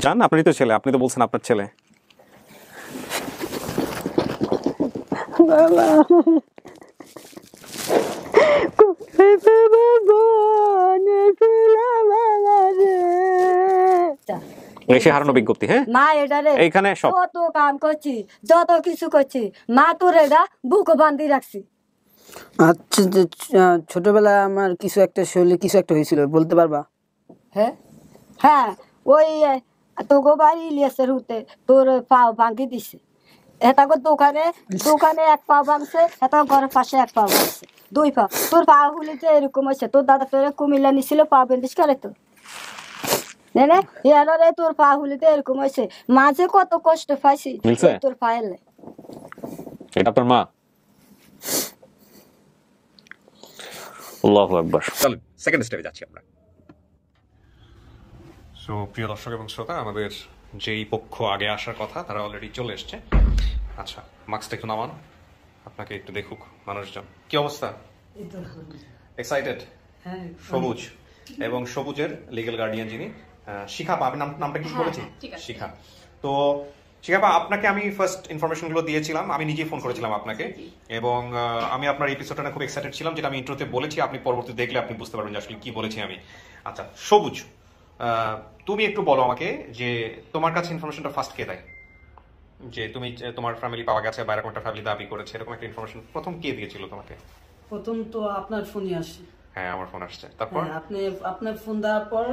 জান, আপনি তো ছেলে, আপনি তো বলছেন আপনার ছেলে। বাবা এসে হারানো বিজ্ঞপ্তি। হ্যাঁ মা এটা রে এইখানে সব কত কাম করছি, যত কিছু করছি, মা তোর এটা বুক বান্ধি রাখছি। আচ্ছা, ছোটবেলায় আমার কিছু একটা শরীরে কিছু একটা হয়েছিল, বলতে পারবা? হ্যাঁ হ্যাঁ, ওই তোগো বাড়ি ইলিয়াসের হুতে তোর পাও ভাঙি দিছে। এটা দোকানে দোকানে এক পাও ভাঙছে, এটা ঘরের পাশে এক পাও ভাঙছে, দুই পা। তোর পা হুলিতে এরকম হয়েছে, তোর দাদা তোর কুমিল্লা নিছিল পা বেন্ডিস করে তো নে রে, তোর পা হুলিতে এরকম হয়েছে। মাঝে কত কষ্ট পাইছি মিলছে? তোর পায়েলে। এটা আপনার মা? আল্লাহু আকবার। চলো সেকেন্ড স্টেপে যাচ্ছি আমরা। সো প্রিয় দর্শক এবং শ্রোতা, আমাদের যেই পক্ষ আগে আসার কথা তারা অলরেডি চলে এসছে। আচ্ছা, মাস্কটা একটু নামান, আপনাকে একটু দেখুক মানুষজন। কি অবস্থা? এক্সাইটেড? সবুজ এবং সবুজের লিগ্যাল গার্ডিয়ান যিনি শিখা, আমি নামটা কি বলেছি? শিখা। তো শিখাপা, আপনাকে আমি ফার্স্ট ইনফরমেশনগুলো দিয়েছিলাম, আমি নিজেই ফোন করেছিলাম আপনাকে, এবং আমি আপনার এপিসোডটা খুব এক্সাইটেড ছিলাম, যেটা আমি ইন্ট্রোতে বলেছি। আপনি পরবর্তী দেখলে আপনি বুঝতে পারবেন যে আসলে কি বলেছি আমি। আচ্ছা সবুজ, তুমি একটু বলো আমাকে যে তোমার কাছে ইনফরমেশনটা ফার্স্ট কে দেয়, যে তুমি তোমার ফ্যামিলি পাওয়া গেছে বা এরকম একটা ফ্যামিলি দাবি করেছে, এরকম একটা ইনফরমেশন প্রথম কে দিয়েছিল তোমাকে? প্রথম তো আপনার ফোনই আসে। হ্যাঁ, আমার ফোন আসছে। তারপর আপনার ফোন দেওয়ার পর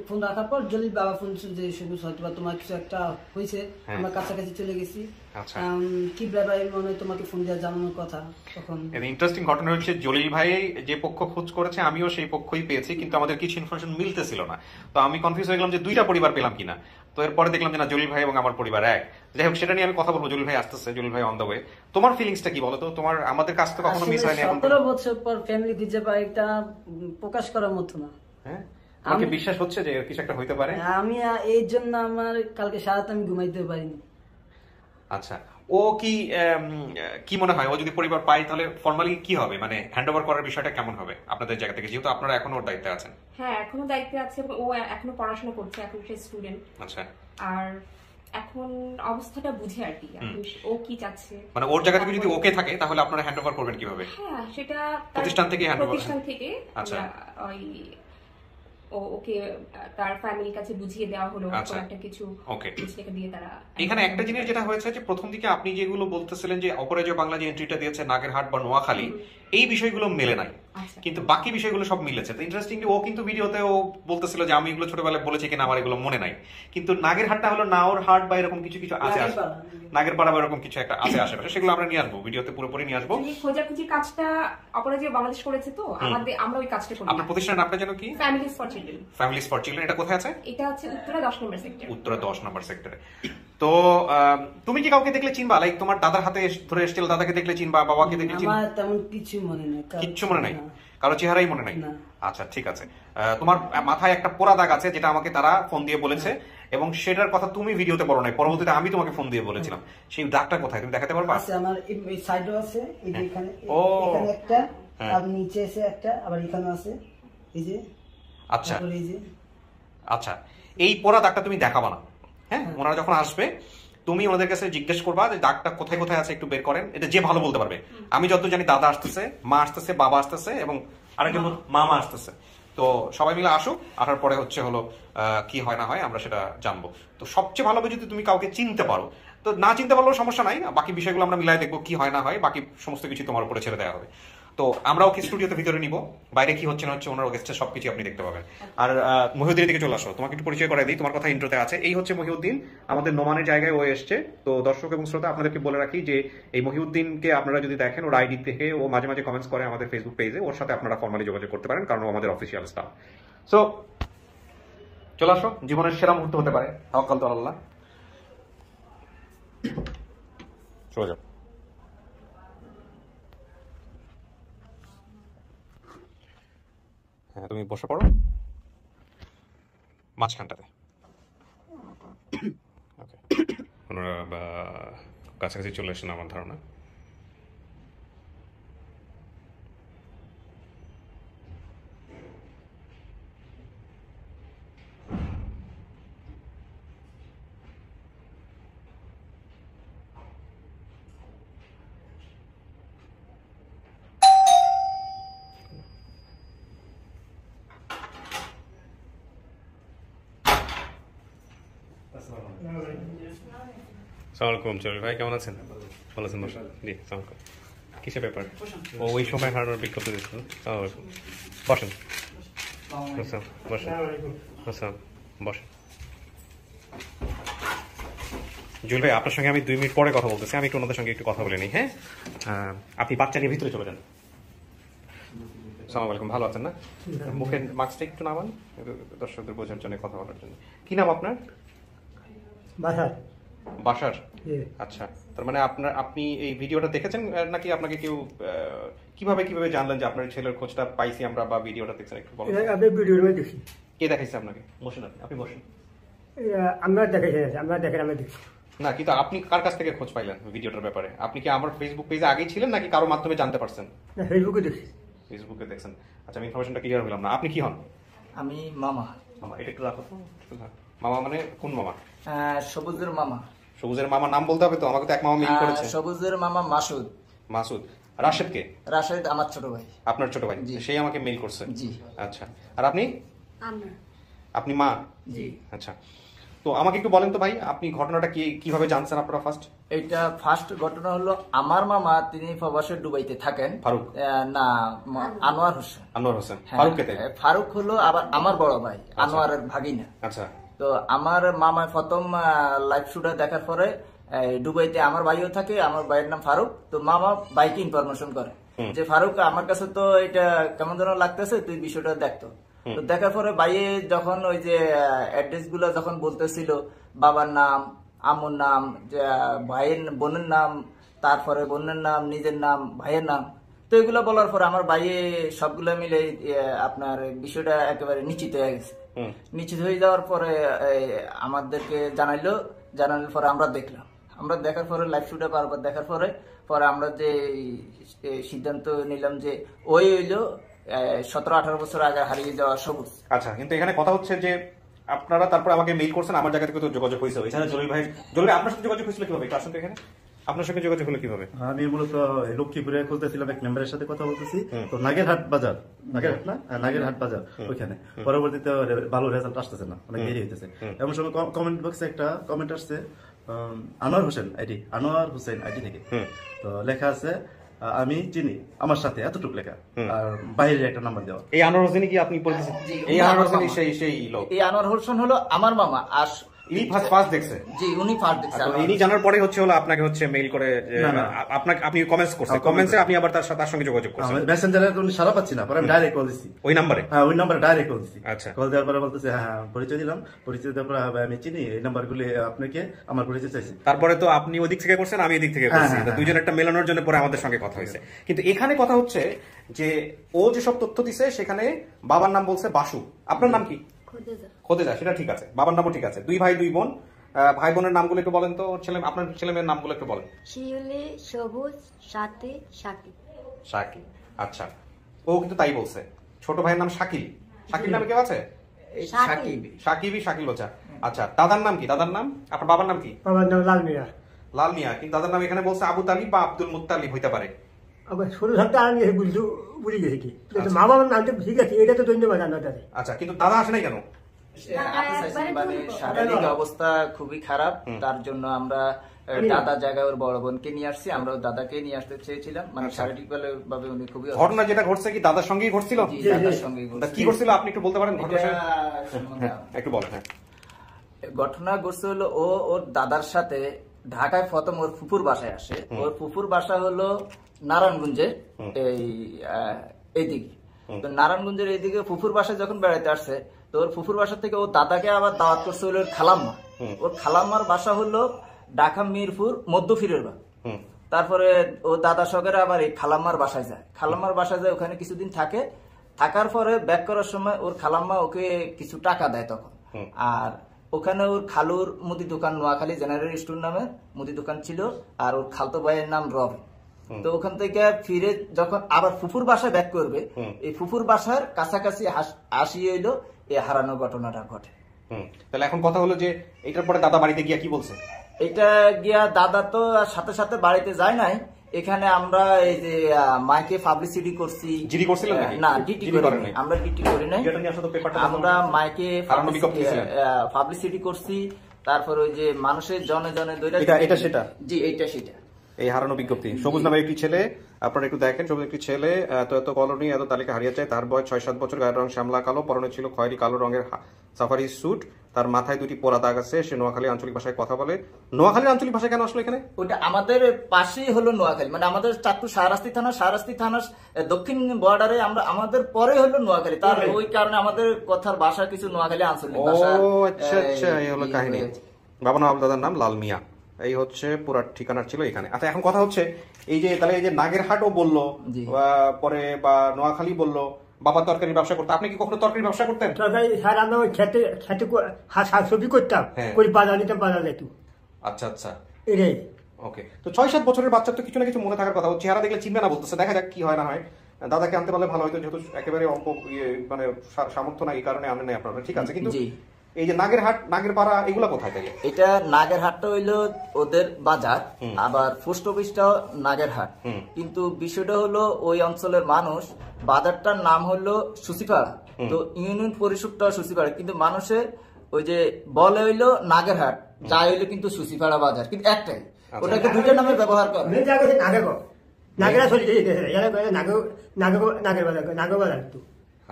ফোন রাখার পর জলিল বাবা ফোন যে সবুজ হয়তো বা তোমার কিছু একটা হয়েছে, আমরা কাছাকাছি চলে গেছি। আচ্ছা, কি ব্যাপার মনে হয় তোমাকে ফোন দিয়ে জানানোর কথা। তখন ইন্টারেস্টিং ঘটনা হচ্ছে, জলিল ভাই যে পক্ষ খোঁজ করেছে আমিও সেই পক্ষই পেয়েছি, কিন্তু আমাদের কিছু ইনফরমেশন মিলতেছিল না। তো আমি কনফিউজ হয়ে গেলাম যে দুইটা পরিবার পেলাম কিনা। তো এরপরে দেখলাম যে না, জলিল ভাই এবং আমার পরিবার এক। যাই হোক, সেটা নিয়ে আমি কথা বলবো। জলিল ভাই আসতেছে, জলিল ভাই অন দ্য ওয়ে। তোমার ফিলিংসটা কি বলো তো? তোমার আমাদের কাছ থেকে কখনো মিস হয়নি? 17 বছর পর ফ্যামিলি খুঁজে পাই, এটা প্রকাশ করার মতো না। হ্যাঁ, আমাকে বিশ্বাস হচ্ছে যে কিছু একটা হইতে পারে। আমি এই জন্য আমার কালকে সারাত আমি ঘুমাইতে পারিনি। আচ্ছা, ও কি কি মনে হয়, ও যদি পরিবার পায় তাহলে ফর্মালি কি হবে, মানে হ্যান্ড ওভার করার বিষয়টা কেমন হবে আপনাদের জায়গা থেকে, যেহেতু আপনারা এখনো ওর দায়িত্বে আছেন? হ্যাঁ, এখনো দায়িত্বে আছে, ও এখনো পড়াশোনা করছে, এখন সে স্টুডেন্ট। আচ্ছা, আর এখন অবস্থাটা বুঝে আর কি ও কি চাচ্ছে, মানে ওর জায়গা থেকে যদি ওকে থাকে তাহলে আপনারা হ্যান্ড ওভার করবেন কিভাবে? হ্যাঁ, সেটা প্রতিষ্ঠান থেকে হ্যান্ড ওভার? প্রতিষ্ঠান থেকে। আচ্ছা, ওই ওকে তার ফ্যামিলির কাছে বুঝিয়ে দেওয়া হলো, একটা কিছু টাকা দিয়ে তারা। এখানে একটা জিনিস যেটা হয়েছে যে প্রথম দিকে আপনি যেগুলো বলতেছিলেন যে অপরাজয় বাংলা যে এন্ট্রিটা দিয়েছে নাগেরহাট বা নোয়াখালী, এই বিষয়গুলো মেলে নাই, কিন্তু বাকি বিষয়গুলো সব মিলেছে। তো ইন্টারেস্টিংলি ও কিন্তু ভিডিওতে ও বলতেছিল যে আমি এগুলো ছোটবেলায় বলেছি কিনা আমার এগুলো মনে নাই, কিন্তু নাগেরহাটটা হলো নাওর হাট বা এরকম কিছু কিছু আছে, নাগেরপাড়া বা এরকম কিছু একটা আছে আশেপাশে, সেগুলো আমরা নিয়ে আসবো ভিডিওতে, পুরোপুরি নিয়ে আসবো। খোঁজাখুঁজির কাজটা অপরাজয় বাংলাদেশ করেছে, তো আমরা ওই কাজটা করি। আপনার প্রতিষ্ঠানের নামটা যেন কি? Families for children. Families for children. এটা কোথায় আছে? এটা হচ্ছে উত্তরা 10 নম্বর সেক্টর। উত্তরা 10 নম্বর সেক্টরে। তো তুমি কি কাউকে দেখলে চিনবা, লাইক তোমার দাদার হাতে ধরে এসেছিল, দাদাকে দেখলে চিনবা, বাবাকে দেখলে চিনবা? আমার তেমন কিছু মনে নেই। কিচ্ছু মনে নাই? কারো চেহারাই মনে নাই? আচ্ছা ঠিক আছে। তোমার মাথায় একটা পোড়া দাগ আছে, যেটা আমাকে তারা ফোন দিয়ে বলেছে, এবং সেটার কথা তুমি ভিডিওতে বলো নাই, পরবর্তীতে আমি তোমাকে ফোন দিয়ে বলেছিলাম। সেই দাগটা কোথায় তুমি দেখাতে পারবা? আছে আমার এই সাইডও আছে, এই যে এখানে একটা, আর নিচে আছে একটা, আবার এখানে আছে এই যে। আচ্ছা আচ্ছা, এই পোড়া দাগটা তুমি দেখাবা না, হ্যাঁ? ওনারা যখন আসবে তুমি ওনাদের কাছে জিজ্ঞেস করবা যে দাগটা কোথায় কোথায় আছে একটু বের করেন। এটা যে ভালো বলতে পারবে। আমি যত জানি দাদা আসতেছে, মা আসতেছে, বাবা আসতেছে, এবং আরেকজন মামা আসতেছে। তো সবাই মিলে আসুক, আসার পরে হচ্ছে হলো কি হয় না হয় আমরা সেটা জানবো। তো সবচেয়ে ভালো হবে যদি তুমি কাউকে চিনতে পারো। তো না চিনতে পারলেও সমস্যা নাই, বাকি বিষয়গুলো আমরা মিলাই দেখবো কি হয় না হয়, বাকি সমস্ত কিছু তোমার উপরে ছেড়ে দেওয়া হবে। তো আমরাও কি স্টুডিওতে ভিতরে নিব, বাইরে কি হচ্ছে না হচ্ছে ওনার গেস্টের সবকিছু আপনি দেখতে পাবেন। আর মহিউদ্দিনের দিকে চলে আসো, তোমাকে একটু পরিচয় করে দিই, তোমার কথা ইন্ট্রোতে আছে। এই হচ্ছে মহিউদ্দিন, আমাদের নোমানের জায়গায় ও এসছে। তো দর্শক এবং শ্রোতা আপনাদেরকে বলে রাখি যে এই মহিউদ্দিনকে আপনারা যদি দেখেন, ওর আইডি থেকে ও মাঝে মাঝে কমেন্টস করে আমাদের ফেসবুক পেজে, ওর সাথে আপনারা ফর্মালি যোগাযোগ করতে পারেন, কারণ ও আমাদের অফিসিয়াল স্টাফ। সো চলে আসো, জীবনের সেরা মুহূর্ত হতে পারে, তাওয়াক্কাল তো আল্লাহ। চলে যাও। হ্যাঁ, তুমি বসে পড়ো মাঝখানটাতে। ওকে, ওনারা কাছাকাছি চলে এসেছেন আমার ধারণা। সালামালাইকুম জলিল ভাই, কেমন আছেন? ভালো আছেন? বসেন। জি, সালামালাইকুম। কিসের ব্যাপার? ও ওই সময় হারানোর বিজ্ঞপ্তি দিচ্ছিল। সালামালাইকুম, বসেন। বসেন বসেন বসেন। জুয়েল ভাই, আপনার সঙ্গে আমি 2 মিনিট পরে কথা বলতেছি, আমি একটু ওনাদের সঙ্গে একটু কথা বলে নিই। হ্যাঁ, আপনি বাচ্চা নিয়ে ভিতরে চলে যান। সালাম আলাইকুম, ভালো আছেন না? মুখের মাস্কটা একটু নামান, দর্শকদের বোঝার জন্য, কথা বলার জন্য। কি নাম আপনার? বাসার। আচ্ছা, তার মানে আপনি এই ভিডিওটা দেখেছেন নাকি আপনাকে কেউ কিভাবে জানলেন যে আপনার ছেলের খোঁজটা পাইছি আমরা, বা ভিডিওটা দেখছেন একটু বলুন। আমি ভিডিওর মধ্যে দেখি। কে দেখাইছে আপনাকে? বসেন, আপনি বসেন। আমরা দেখাইছি, আমরা দেখেন, আমরা দেখি না, কিন্তু আপনি কার কাছ থেকে খোঁজ পাইলেন ভিডিওটার ব্যাপারে? আপনি কি আমার ফেসবুক পেজে আগেই ছিলেন নাকি কারো মাধ্যমে জানতে পারছেন? না, ফেসবুকে দেখি। ফেসবুকে দেখছেন। আচ্ছা, আমি ইনফরমেশনটা ক্লিয়ার হলাম না। আপনি কি হন? আমি মামা। মামা, এটা একটু রাখো তো। মামা মানে কোন মামা? সবুজের মামা। সবুজের মামা নাম বলতে হবে তো, আমাকে তো এক মামা মেইল করেছে। সবুজের মামা মাসুদ। মাসুদ। রাশেদ কে? রাশেদ আমার ছোট ভাই। আপনার ছোট ভাই? জি। সেই আমাকে মেইল করছে। জি। আচ্ছা, আর আপনি? আমরা আপনি মা? জি। আচ্ছা, তো আমাকে একটু বলেন তো ভাই, আপনি ঘটনাটা কিভাবে জানছেন আপনারা ফার্স্ট? এইটা ফার্স্ট ঘটনা হলো, আমার মামা তিনি প্রবাসে দুবাইতে থাকেন। ফারুক? না, আনোয়ার হোসেন। আনোয়ার হোসেন। হ্যাঁ, ফারুক কে? ফারুক হলো আবার আমার বড় ভাই, আনোয়ারের ভাগিনা। আচ্ছা। তো আমার মামা প্রথম লাইভ শুটা দেখার পরে দুবাইতে আমার ভাইও থাকে, আমার ভাইয়ের নাম ফারুক। তো মামা ভাইকে ইনফরমেশন করে যে ফারুক, আমার কাছে তো এটা কেমন যেন লাগতেছে, তুই বিষয়টা দেখতো। তো দেখার পরে ভাইয়ে যখন ওই যে অ্যাড্রেস গুলো যখন বলতেছিল, বাবার নাম, আম্মুর নাম, ভাইয়ের বোনের নাম, তারপরে বোনের নাম, নিজের নাম, ভাইয়ের নাম, তো এগুলো বলার পরে আমার ভাইয়ে সবগুলো মিলে আপনার বিষয়টা একেবারে নিশ্চিত হয়ে গেছে। নিশ্চিত হয়ে যাওয়ার পরে আমাদেরকে জানানোর পরে আমরা দেখলাম। আমরা দেখার পরে লাইভ শুটে বারবার দেখার পরে আমরা যে সিদ্ধান্ত নিলাম যে ওই হইলো 17-18 বছর আগে হারিয়ে যাওয়া সবুজ। আচ্ছা, কিন্তু এখানে কথা হচ্ছে যে আপনারা তারপর আমাকে মেইল করছেন, আমার জায়গা থেকে তো যোগাযোগ হয়েছে। এখানে জলিল ভাই আপনার সাথে যোগাযোগ হয়েছিল কিভাবে? একটু আসুন তো এখানে। আপনার সঙ্গে যোগাযোগ হলো কিভাবে? আমি মূলত লক্ষ্মীপুরে খুলতেছিলাম, এক মেম্বারের সাথে কথা বলতেছি। তো নাগেরহাট বাজার, নাগেরহাট না, নাগেরহাট বাজার ওইখানে। পরবর্তীতে ভালো রেজাল্ট আসতেছে না, অনেক দেরি হইতেছে। এমন সময় কমেন্ট বক্সে একটা কমেন্ট আসছে, আনোয়ার হোসেন আইডি থেকে। তো লেখা আছে, আমি চিনি, আমার সাথে এতটুকু লেখা, আর বাইরে একটা নাম্বার দেওয়া। এই আনোয়ার হোসেনই কি আপনি পরিচিত? এই আনোয়ার হোসেন সেই লোক? এই আনোয়ার হোসেন হলো আমার মামা। আর ইনি ফার্স্ট দেখছে? জি, উনি ফার্স্ট দেখছে। ইনি জানার পরে হলো আপনাকে মেইল করে, আপনি কমেন্টস করছেন, কমেন্টসে আপনি আবার তার সঙ্গে যোগাযোগ করছেন। মেসেঞ্জারে উনি সারা পাচ্ছি না, পরে আমি ডাইরেক্ট কল দিচ্ছি ওই নাম্বারে। হ্যাঁ, ওই নাম্বারে ডাইরেক্ট কল দিচ্ছি। আচ্ছা, কল দেওয়ার পরে বলতেছে হ্যাঁ পরিচয় দিলাম। পরিচয় দেওয়ার পরে আমি চিনি, এই নাম্বারগুলি আপনাকে আমার পরিচয় চাইছি। তারপরে তো আপনি ওই দিক থেকে করছেন, আমি এদিক থেকে করছি, দুইজন একটা মেলানোর জন্য পরে আমাদের সঙ্গে কথা হয়েছে। কিন্তু এখানে কথা হচ্ছে যে ও যেসব তথ্য দিছে সেখানে বাবার নাম বলছে বাসু, আপনার নাম কি? খোদেজা। সেটা ঠিক আছে, বাবার নামও ঠিক আছে। 2 ভাই 2 বোন। ভাই বোনের নামগুলো একটু বলেন তো, আপনার ছেলে মেয়ের নামগুলো একটু বলেন। শিউলি, সবুজ, সাথী, শাকিব। শাকিল। আচ্ছা, ও কিন্তু তাই বলছে। ছোট ভাইয়ের নাম শাকিল। শাকিল নামে কেউ আছে? শাকিবই বলছে। আচ্ছা, দাদার নাম কি? দাদার নাম? আপনার বাবার নাম কি? বাবার নাম লাল মিয়া। লাল মিয়া। কিন্তু দাদার নাম এখানে বলছে আবু তালিব বা আব্দুল মুত্তালিব হইতে পারে। আবার ছোট থাকতে আমি বুঝি গেছি কি, মা বাবার নামটা ঠিক আছে, এটা তো ধন্যবাদ আপনাদের। আচ্ছা, কিন্তু দাদা আসে নাই কেন? মানে শারীরিক অবস্থা খুবই খারাপ, তার জন্য আমরা দাদা জায়গায় ওর বড় বোনকে নিয়ে আসছি। আমরা দাদাকে নিয়ে আসতে চেয়েছিলাম, মানে শারীরিক ভাবে উনি খুবই। ঘটনা যেটা ঘটছে কি দাদার সঙ্গেই ঘটছিল? দাদার সঙ্গে কি ঘটছিল আপনি একটু বলতে পারেন? একটু বলেন। ঘটনা ঘটছে হলো, ওর দাদার সাথে ঢাকায় প্রথম ওর ফুফুর বাসায় আসে। ওর ফুফুর বাসা হলো নারায়ণগঞ্জে, এইদিকে। তো নারায়ণগঞ্জের এইদিকে ফুফুর বাসায় যখন বেড়াইতে আসছে, তো ওর ফুফুর বাসা থেকে ও দাদাকে আবার দাওয়াত করছে হলো ওর খালাম্মা। ওর খালাম্মার বাসা হলো ঢাকা মিরপুর মধ্যফিরের বা। তারপরে ও দাদা সহকারে আবার এই খালাম্মার বাসায় যায়। খালাম্মার বাসায় যায়, ওখানে কিছুদিন থাকে। থাকার পরে ব্যাক করার সময় ওর খালাম্মা ওকে কিছু টাকা দেয় তখন। আর ওখানে ওর খালুর মুদি দোকান, নোয়াখালী জেনারেল স্টোর নামে মুদি দোকান ছিল, আর ওর খালতো ভাইয়ের নাম রবি। তো ওখান থেকে ফিরে যখন আবার ফুফুর বাসায় ব্যাক করবে, এই ফুফুর বাসার কাছাকাছি আসি হইলো এই হারানোর ঘটনাটা ঘটে। তাহলে এখন কথা হলো যে এটার পরে দাদা বাড়িতে গিয়া কি বলছে? এটা গিয়া দাদা তো সাথে সাথে বাড়িতে যায় নাই। এখানে আমরা এই যে মাইকে পাবলিসিটি করছি। জিডি করছিলেন না, ডিটি করি নাই, আমরা ডিটি করি নাই। আমরা মাইকে পাবলিসিটি করছি, তারপর ওই যে মানুষের জনে জনে এটা সেটা জি এইটা সেটা এই হারানো বিজ্ঞপ্তি। সবুজ নামের একটি ছেলে, আপনারা একটু দেখেন, সবুজ একটি ছেলে এত কলোনি এত তালিকা হারিয়ে যায়। তার বয়স 6-7 বছর, গায়ের রং শ্যামলা কালো, পরনে ছিল খয়েরি কালো রঙের সাফারি স্যুট, তার মাথায় 2টি পোড়া দাগ আছে। সে নোয়াখালী আঞ্চলিক ভাষায় কথা বলে। নোয়াখালীর আঞ্চলিক ভাষা কেন আসলো এখানে? ওটা আমাদের পাশেই হলো নোয়াখালী, মানে আমাদের চাঁদপুর শাহরাস্তি থানার দক্ষিণ বর্ডারে আমরা, আমাদের পরে হলো নোয়াখালী। তার ওই কারণে আমাদের কথার ভাষা কিছু নোয়াখালী আঞ্চলিক ভাষা। ও আচ্ছা আচ্ছা, এই হলো কাহিনী। বাবা নাম, দাদার নাম লাল মিয়া, এই হচ্ছে পুরা ঠিকানা ছিল এখানে। আচ্ছা এখন কথা হচ্ছে এই যে তাহলে এই যে নাগেরহাটও বললো, পরে বা নোয়াখালী বললো বাবা তরকারি ব্যবসা করতো, আপনি কি কখনো তরকারি ব্যবসা করতেন? তরকারি স্যার আমরা ওই খেতে খেতে শাকসবজি করতাম, করে বাজার নিতাম, বাজার যেত। আচ্ছা আচ্ছা, এটাই। ওকে। তো 6-7 বছরের বাচ্চার তো কিছু না কিছু মনে থাকার কথা। চেহারা দেখলে চিনবে না বলতেছে, দেখা যাক কি হয় না হয়। দাদাকে আনতে পারলে ভালো হয়তো, যেহেতু একেবারে অল্প মানে সামর্থ্য নাই, এই কারণে আনেন নাই আপনারা, ঠিক আছে। কিন্তু এই যে নাগেরহাট, নাগেরপাড়া, এগুলা কোথায় তাই? এটা নাগেরহাটটা হইলো ওদের বাজার, আবার পোস্ট অফিসটাও নাগেরহাট। কিন্তু বিষয়টা হলো ওই অঞ্চলের মানুষ, বাজারটার নাম হলো সুসিপাড়া, তো ইউনিয়ন পরিষদটাও সুসিপাড়া, কিন্তু মানুষের ওই যে বলে হইলো নাগেরহাট, যা হইলো কিন্তু সুসিপাড়া বাজার, কিন্তু একটাই, ওটাকে দুইটা নামে ব্যবহার করে।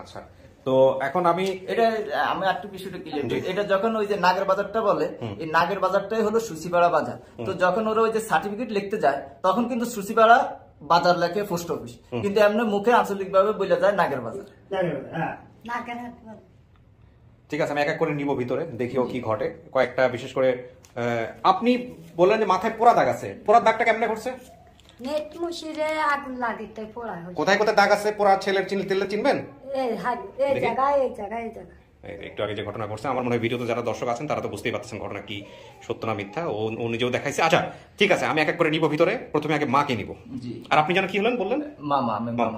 আচ্ছা, তো এখন আমি একটু বিষয়টা ক্লিয়ার করি। এটা যখন ওই যে নাগের বাজারটা বলে, এই নাগের বাজারটাই হলো সুসিপাড়া বাজার। তো যখন ওরা ওই যে সার্টিফিকেট লিখতে যায়, তখন কিন্তু সুসিপাড়া বাজার লেখে পোস্ট অফিস, কিন্তু এমনি মুখে আঞ্চলিক ভাবে বলে যায় নাগের বাজার। ঠিক আছে, আমি এক এক করে নিব ভিতরে, দেখিও কি ঘটে। কয়েকটা বিশেষ করে আপনি বললেন যে মাথায় পোড়া দাগ আছে, পোড়ার দাগটা কেমনে ঘটছে? কোথায় কোথায় দাগ আছে পোড়া? ছেলের চিনবেন? একটু আগে যে ঘটনা ঘটছে, আমার মনে হয় ভিডিওতে যারা দর্শক আছেন তারা তো বুঝতেই পারছেন ঘটনা কি সত্য না মিথ্যা, ও নিজেও দেখাইছে। আচ্ছা ঠিক আছে, আমি এক এক করে নিব ভিতরে। প্রথমে আগে মাকে নিব। আর আপনি যেন কি হলেন বললেন? মামা।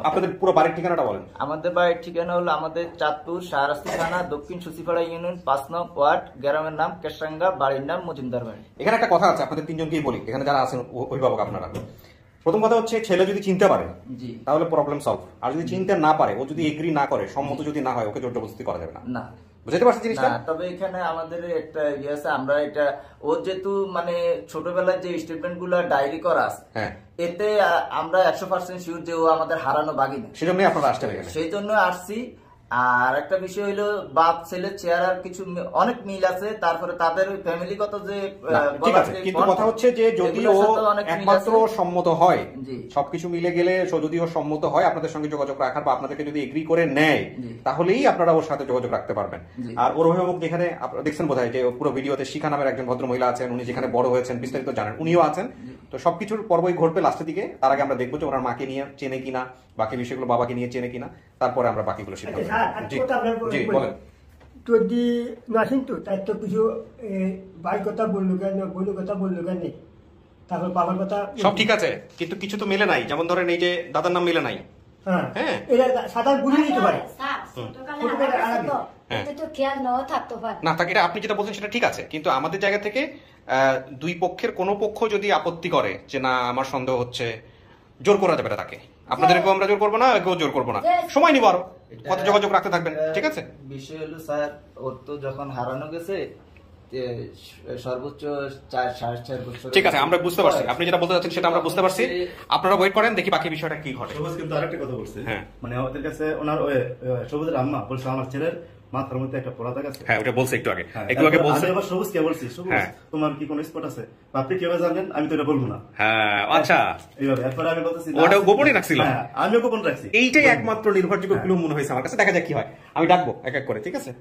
আপনাদের পুরো বাড়ির ঠিকানাটা বলেন। আমাদের বাড়ির ঠিকানা হলো আমাদের চাঁদপুর শাহরাস্তি থানা দক্ষিণ সুসিপাড়া ইউনিয়ন 5 নং ওয়ার্ড, গ্রামের নাম কেশরাঙ্গা, বাড়ির নাম মজুমদার বাড়ি। এখানে একটা কথা আছে, আপনাদের তিনজনকেই বলি, এখানে যারা আছেন অভিভাবক আপনারা। প্রথম কথা হচ্ছে, ছেলে যদি চিনতে পারে তাহলে প্রবলেম সলভ, আর যদি চিনতে না পারে, ও যদি এগ্রি না করে, সম্মত যদি না হয়, ওকে জোর জবরদস্তি করা যাবে না। বুঝতে পারছেন জিনিসটা? তবে এখানে আমাদের একটা ইয়ে আছে, আমরা এটা ওর যেহেতু মানে ছোটবেলায় যে স্টেটমেন্ট গুলো ডায়েরি করা আছে, এতে আমরা 100% শিওর যে ও আমাদের হারানো বাগিনা, সেজন্যই আপনারা আসছেন এখানে। সেই জন্য আসছি। আর একটা বিষয় হলো বাপ ছেলের চেহারার কিছু অনেক মিল আছে, তারপরে তাদের ফ্যামিলিগত যে ঠিক আছে, কিন্তু কথা হচ্ছে যে যদি ও একমাত্র সম্মত হয়, সবকিছু মিলে গেলে যদি ও সম্মত হয় আপনাদের সঙ্গে যোগাযোগ রাখার, বা আপনাদেরকে যদি এগ্রি করে নেয়, তাহলেই আপনারা ওর সাথে যোগাযোগ রাখতে পারবেন। আর ওর অভিভাবক যেখানে আপনারা দেখছেন বোধহয়, যে পুরো ভিডিওতে শিখা নামের একজন ভদ্র মহিলা আছেন, উনি যেখানে বড় হয়েছেন বিস্তারিত জানেন, উনিও আছেন। তো সবকিছুর পর্বই ঘটবে লাস্টের দিকে। তার আগে আমরা দেখবো যে ওনার মাকে নিয়ে চেনে কিনা, বাকি বিষয়গুলো বাবাকে নিয়ে চেনে কিনা, তারপরে আমরা বাকিগুলো সিদ্ধান্ত নেব। যদি নাসিন তো তার তো কিছু ভাইয়ের কথা বললো কেন, বোনের কথা বললো কেন, তারপর বাবার কথা সব ঠিক আছে, কিন্তু কিছু তো মিলে নাই। যেমন ধরেন এই যে দাদার নাম মিলে নাই। হ্যাঁ, এটা সাধারণ বুঝে নিতে পারে না থাকে। আপনি যেটা বলছেন সেটা ঠিক আছে, কিন্তু আমাদের জায়গা থেকে দুই পক্ষের কোনো পক্ষ যদি আপত্তি করে যে না আমার সন্দেহ হচ্ছে, জোর করা যাবে না তাকে। আপনাদেরকেও আমরা জোর করবো না, কেউ জোর করবো না, সময় নিব, আরো কত যোগাযোগ রাখতে থাকবেন। ঠিক আছে, বিষয় হলো স্যার, ওর তো যখন হারানো গেছে সর্বোচ্চ 4.5 বছর। ঠিক আছে, আমরা বুঝতে পারছি আপনি যেটা বলতে চাচ্ছেন, সেটা আমরা বুঝতে পারছি। আপনারা ওয়েট করেন, দেখি বাকি বিষয়টা কি ঘটে। সবুজ কিন্তু আরেকটা কথা বলছে, মানে ওদের কাছে ওনার সবুজের আম্মা বলছে আমার ছেলের মাথার মধ্যে একটা পোড়া দাগ আছে। হ্যাঁ, ওটা বলছে একটু আগে, একটু আগে বলছে। আমি আবার সবুজকে বলছি, সবুজ তোমার কি কোনো স্পট আছে, আপনি কিভাবে জানলেন? আমি তো এটা বলবো না। হ্যাঁ, আচ্ছা, এইভাবে এরপর আমি বলতেছি ওটা গোপনই রাখছিলাম। আমিও গোপন রাখছি। এইটাই একমাত্র নির্ভরযোগ্য ক্লু মনে হয়েছে আমার কাছে। দেখা যাক কি হয়, আমি ডাকবো এক এক করে। ঠিক আছে,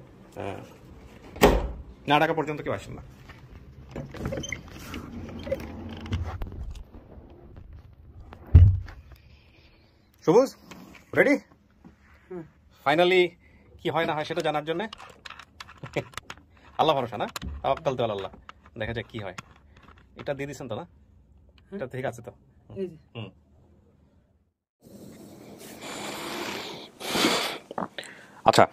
না ডাকা পর্যন্ত কেউ আসেন না। সবুজ রেডি? ফাইনালি কি হয় না হয় সেটা জানার জন্য আল্লাহ ভরসা, না তাওয়াক্কাল তো আল্লাহ। দেখা যাক কি হয়। এটা দিয়ে দিচ্ছেন তো? না, এটা ঠিক আছে তো? আচ্ছা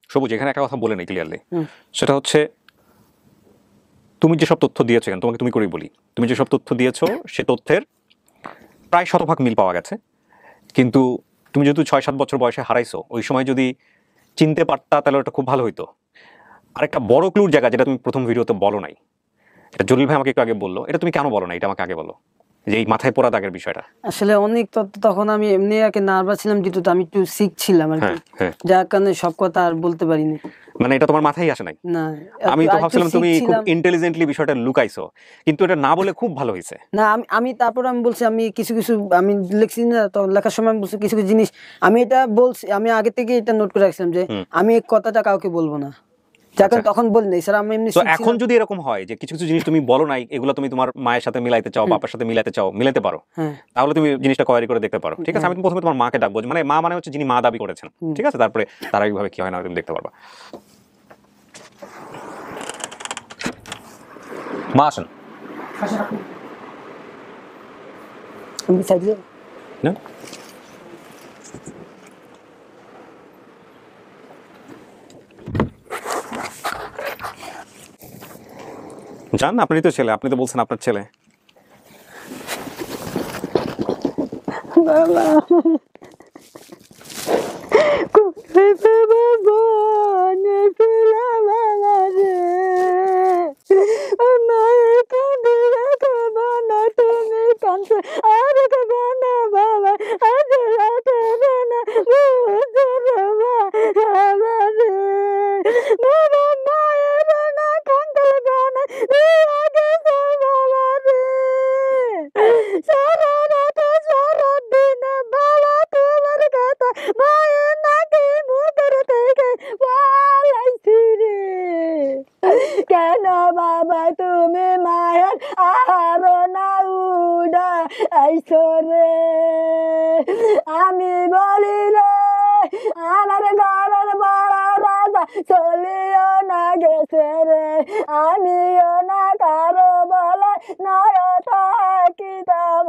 সবুজ, এখানে একটা কথা বলে নেই ক্লিয়ারলি, সেটা হচ্ছে তুমি যেসব তথ্য দিয়েছো, তোমাকে তুমি করেই বলি, তুমি যেসব তথ্য দিয়েছো সে তথ্যের প্রায় 100% মিল পাওয়া গেছে। কিন্তু তুমি যেহেতু 6-7 বছর বয়সে হারাইছো, ওই সময় যদি চিনতে পারতা তাহলে ওটা খুব ভালো হইতো। আরেকটা বড় ক্লুর জায়গা যেটা তুমি প্রথম ভিডিওতে বলো নাই, এটা জলিল ভাই আমাকে একটু আগে বললো, এটা তুমি কেন বলো না, এটা আমাকে আগে বলো, যে এই মাথায় পোড়া দাগের বিষয়টা। আসলে অনেক তখন আমি এমনি আগে নার্ভাস ছিলাম, যেহেতু আমি একটু শিখছিলাম আর কি, যার কারণে সব কথা আর বলতে পারিনি। মানে এটা তোমার মাথায় আসে নাই? না, আমি তো ভাবছিলাম তুমি খুব ইন্টেলিজেন্টলি বিষয়টা লুকাইছো, কিন্তু এটা না বলে খুব ভালো হয়েছে। না, আমি তারপর আমি বলছি, আমি কিছু আমি লিখছি না, তো লেখার সময় আমি বলছি কিছু জিনিস আমি এটা বলছি, আমি আগে থেকে এটা নোট করে রাখছিলাম যে আমি এই কথাটা কাউকে বলবো না, যখন তখন বলি নাই স্যার। আমি এমনি তো এখন যদি এরকম হয় যে কিছু কিছু জিনিস তুমি বলো নাই, এগুলো তুমি তোমার মায়ের সাথে মিলাইতে চাও, বাবার সাথে মিলাইতে চাও, মিলাতে পারো, তাহলে তুমি জিনিসটা কোয়ারি করে দেখতে পারো, ঠিক আছে? আমি প্রথমে তোমার মাকে ডাকবো, মানে মা মানে হচ্ছে যিনি মা দাবি করেছেন, ঠিক আছে? তারপরে ধারাবাহিকভাবে কি হয় না তুমি দেখতে পারবা। মা আসেন না, জান আপনি তো ছেলে, আপনি তো বলছেন আপনার ছেলে। বাবা কেন বাবা তুমি মায়ের আহার না উড়া আইছো রে, আমি বলি রে আমার ঘরের বড় রাজা চলিও না গেছে রে, আমিও না কারো বলে নয় থাকিতাম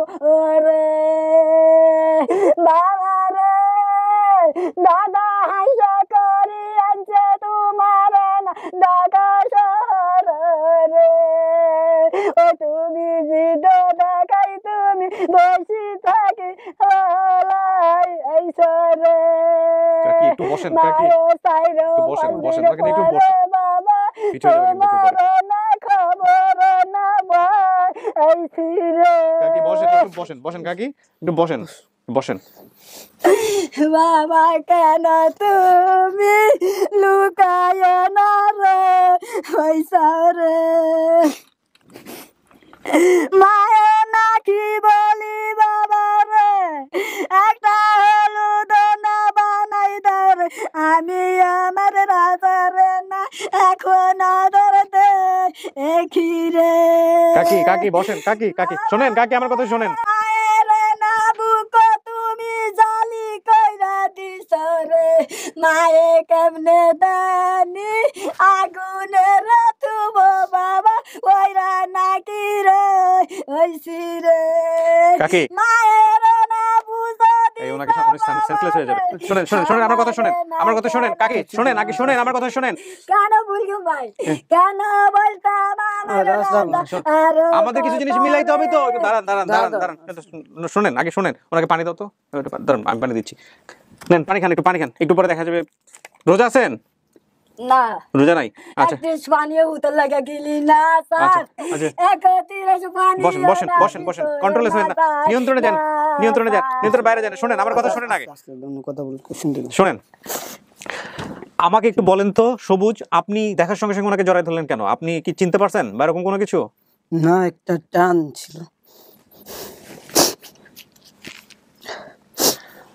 রে বাবা রে। দাদা হাইসা করি আনছে তোমার না ঢাকা শহর রে, ও তুমি জিদ দেখাই তুমি বসি থাকি হলাই আইসো রে, মায়ের সাইরো বাবা তোমার না খবর না ভয় আইসি রে। বসেন বসেন কাকি, একটু বসেন বসেন। বাবা কেন তুমি লুকায় না রে পয়সা রে, মায়ে নাকি বলি বাবা রে একটা হলুদ না বানাই দর, আমি আমার রাজারে না এখন ধরতে একই রে। কাকি কাকি বসেন, কাকি কাকি শোনেন, কাকি আমার কথা শোনেন। মায়ে কেমনে দানি আগুনের তুব বাবা ওইরা নাকি রে ওইসি রে, মায়ের না বুঝা এই ওনাকে সেন্সলেস হয়ে যাবে। শুনেন শুনেন শুনেন আমার কথা শুনেন, আমার কথা শুনেন কাকি, শুনেন আগে শুনেন আমার কথা শুনেন। কেন বলবো ভাই, কেন বলতাম আমাদের কিছু জিনিস মিলাইতে হবে তো, দাঁড়ান দাঁড়ান দাঁড়ান দাঁড়ান, শুনেন আগে শুনেন। ওনাকে পানি দাও তো, দাঁড়ান আমি পানি দিচ্ছি, নেন পানি খান, একটু পানি খান, একটু পরে দেখা যাবে। রোজা আছেন? না রোজা নাই। আচ্ছা পানিও উতর লাগা গেলি না স্যার, বসেন বসেন বসেন বসেন, কন্ট্রোলে শুনেন না, নিয়ন্ত্রণে যান, নিয়ন্ত্রণে যান, নিয়ন্ত্রণের বাইরে যান। শুনেন আমার কথা শুনেন আগে, শুনেন। আমাকে একটু বলেন তো সবুজ, আপনি দেখার সঙ্গে সঙ্গে ওনাকে জড়াই ধরলেন কেন? আপনি কি চিনতে পারছেন বা এরকম কোনো কিছু? না, একটা টান ছিল।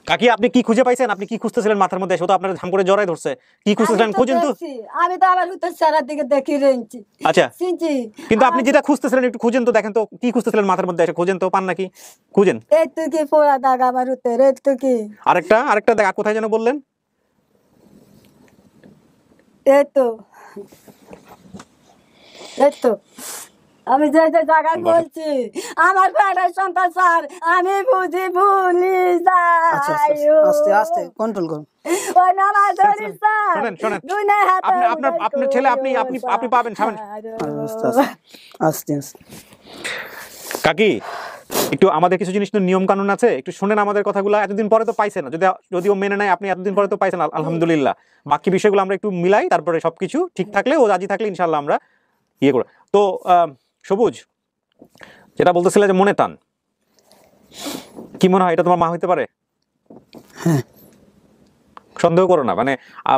কাকি আপনি কি খুঁজে পাইছেন? আপনি কি খুঁজতেছিলেন মাথার মধ্যে? এসে তো আপনার ধাম করে জড়াই ধরছে, কি খুঁজতেছিলেন খুঁজেন তো। আমি তো আবার উত্তর সারার দিকে দেখি রেঞ্চি। আচ্ছা কিন্তু আপনি যেটা খুঁজতেছিলেন একটু খুঁজেন তো, দেখেন তো কি খুঁজতেছিলেন মাথার মধ্যে, এসে খুঁজেন তো, পান নাকি? খুঁজেন। এই তুই কি পোড়া দাগ আমার উত্তর, এই তুই কি আরেকটা আরেকটা দাগ কোথায় যেন বললেন? এই তো এই তো আমি যে যে জায়গায় বলছি আমার পেটের সন্তান স্যার, আমি বুঝি ভুলি যাই। আস্তে আস্তে কন্ট্রোল করুন। ওই নানা ধরি স্যার, শুনেন শুনেন, দুই না হাতে আপনার ছেলে আপনি আপনি আপনি পাবেন, সামনে আস্তে আস্তে আস্তে। কাকি একটু আমাদের কিছু জিনিস তো নিয়ম কানুন আছে, একটু শোনেন আমাদের কথাগুলো। এতদিন পরে তো পাইছেন, যদিও মেনে নেয় আপনি, এতদিন পরে তো পাইছেন, আলহামদুলিল্লাহ। বাকি বিষয়গুলো আমরা একটু মিলাই, তারপরে সবকিছু ঠিক থাকলে ও রাজি থাকলে ইনশাল্লাহ আমরা ইয়ে করব। তো সবুজ, যেটা বলতেছিলে যে মনে টান, কি মনে হয় এটা তোমার মা হইতে পারে? হ্যাঁ। সন্দেহ করো না, মানে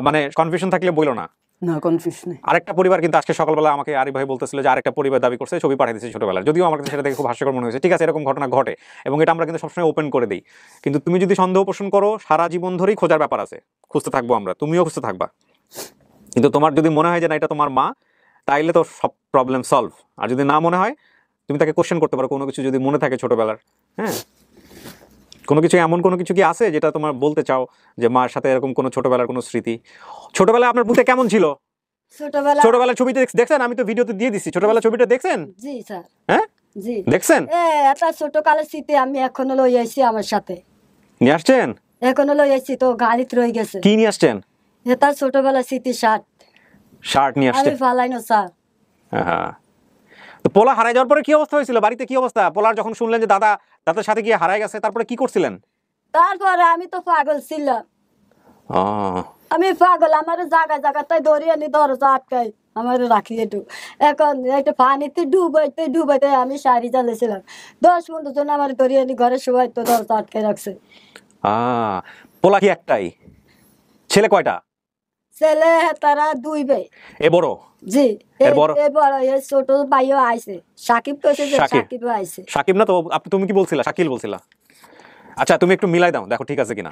মানে কনফিউশন থাকলে বলো না। না, কনফিউশন নেই। আরেকটা পরিবার কিন্তু আজকে সকালবেলা আমাকে আরিফ ভাই বলতেছিল যে আরেকটা পরিবার দাবি করছে, ছবি পাঠিয়ে দিয়েছে ছোটবেলায়, যদিও আমার কাছে সেটা দেখে খুব হাস্যকর মনে হয়েছে। ঠিক আছে, এরকম ঘটনা ঘটে এবং এটা আমরা কিন্তু সবসময় ওপেন করে দিই, কিন্তু তুমি যদি সন্দেহ পোষণ করো সারা জীবন ধরেই খোঁজার ব্যাপার আছে, খুঁজতে থাকবো আমরা, তুমিও খুঁজতে থাকবা। কিন্তু তোমার যদি মনে হয় যে না এটা তোমার মা, তাইলে তো সব প্রবলেম সলভ। আর যদি না মনে হয়, তুমি তাকে কোশ্চেন করতে পারো কোনো কিছু যদি মনে থাকে ছোটবেলার। হ্যাঁ, কোনো কিছু এমন কোনো কিছু কি আছে যেটা তোমার বলতে চাও যে মার সাথে এরকম কোনো ছোটবেলার কোনো স্মৃতি? ছোটবেলায় আপনার বুতে কেমন ছিল? ছোটবেলার ছবিটা দেখছেন? আমি তো ভিডিওতে দিয়ে দিচ্ছি, ছোটবেলার ছবিটা দেখছেন? জি স্যার। হ্যাঁ জি দেখছেন? এটা ছোট কালের স্মৃতি আমি এখনো লই আইছি আমার সাথে। নিয়ে আসছেন? এখনো লই আইছি, তো গাড়িতে রয়ে গেছে। কি নিয়ে আসছেন? এটা ছোটবেলার স্মৃতি, শার্ট নিয়ে আমি আসছেন? ফালাইনো স্যার। হ্যাঁ। তো পোলা হারাই যাওয়ার পরে কি অবস্থা হয়েছিল বাড়িতে? কি অবস্থা পোলার যখন শুনলেন যে দাদার সাথে গিয়ে হারাই গেছে, তারপরে কি করছিলেন? তারপরে আমি তো পাগল ছিলাম, আমি পাগল। আমার জায়গায় জায়গায় ধরিয়ে নি দরজা আটকাই আমার রাখি একটু। এখন একটা পানিতে ডুবাইতে আমি শাড়ি জ্বালিয়েছিলাম, 10-15 জন আমার ধরিয়ে নি ঘরে সবাই তো দরজা আটকাই রাখছে। পোলা কি একটাই? ছেলে কয়টা? ছেলে তারা 2 ভাই। এ বড়? জি, এর বড়? এ বড়, এ ছোট ভাইও আইছে, সাকিব কইছে যে সাকিব আইছে। সাকিব না তো, তুমি কি বলছিলা? শাকিল বলছিলা। আচ্ছা, তুমি একটু মিলাই দাও, দেখো ঠিক আছে কিনা।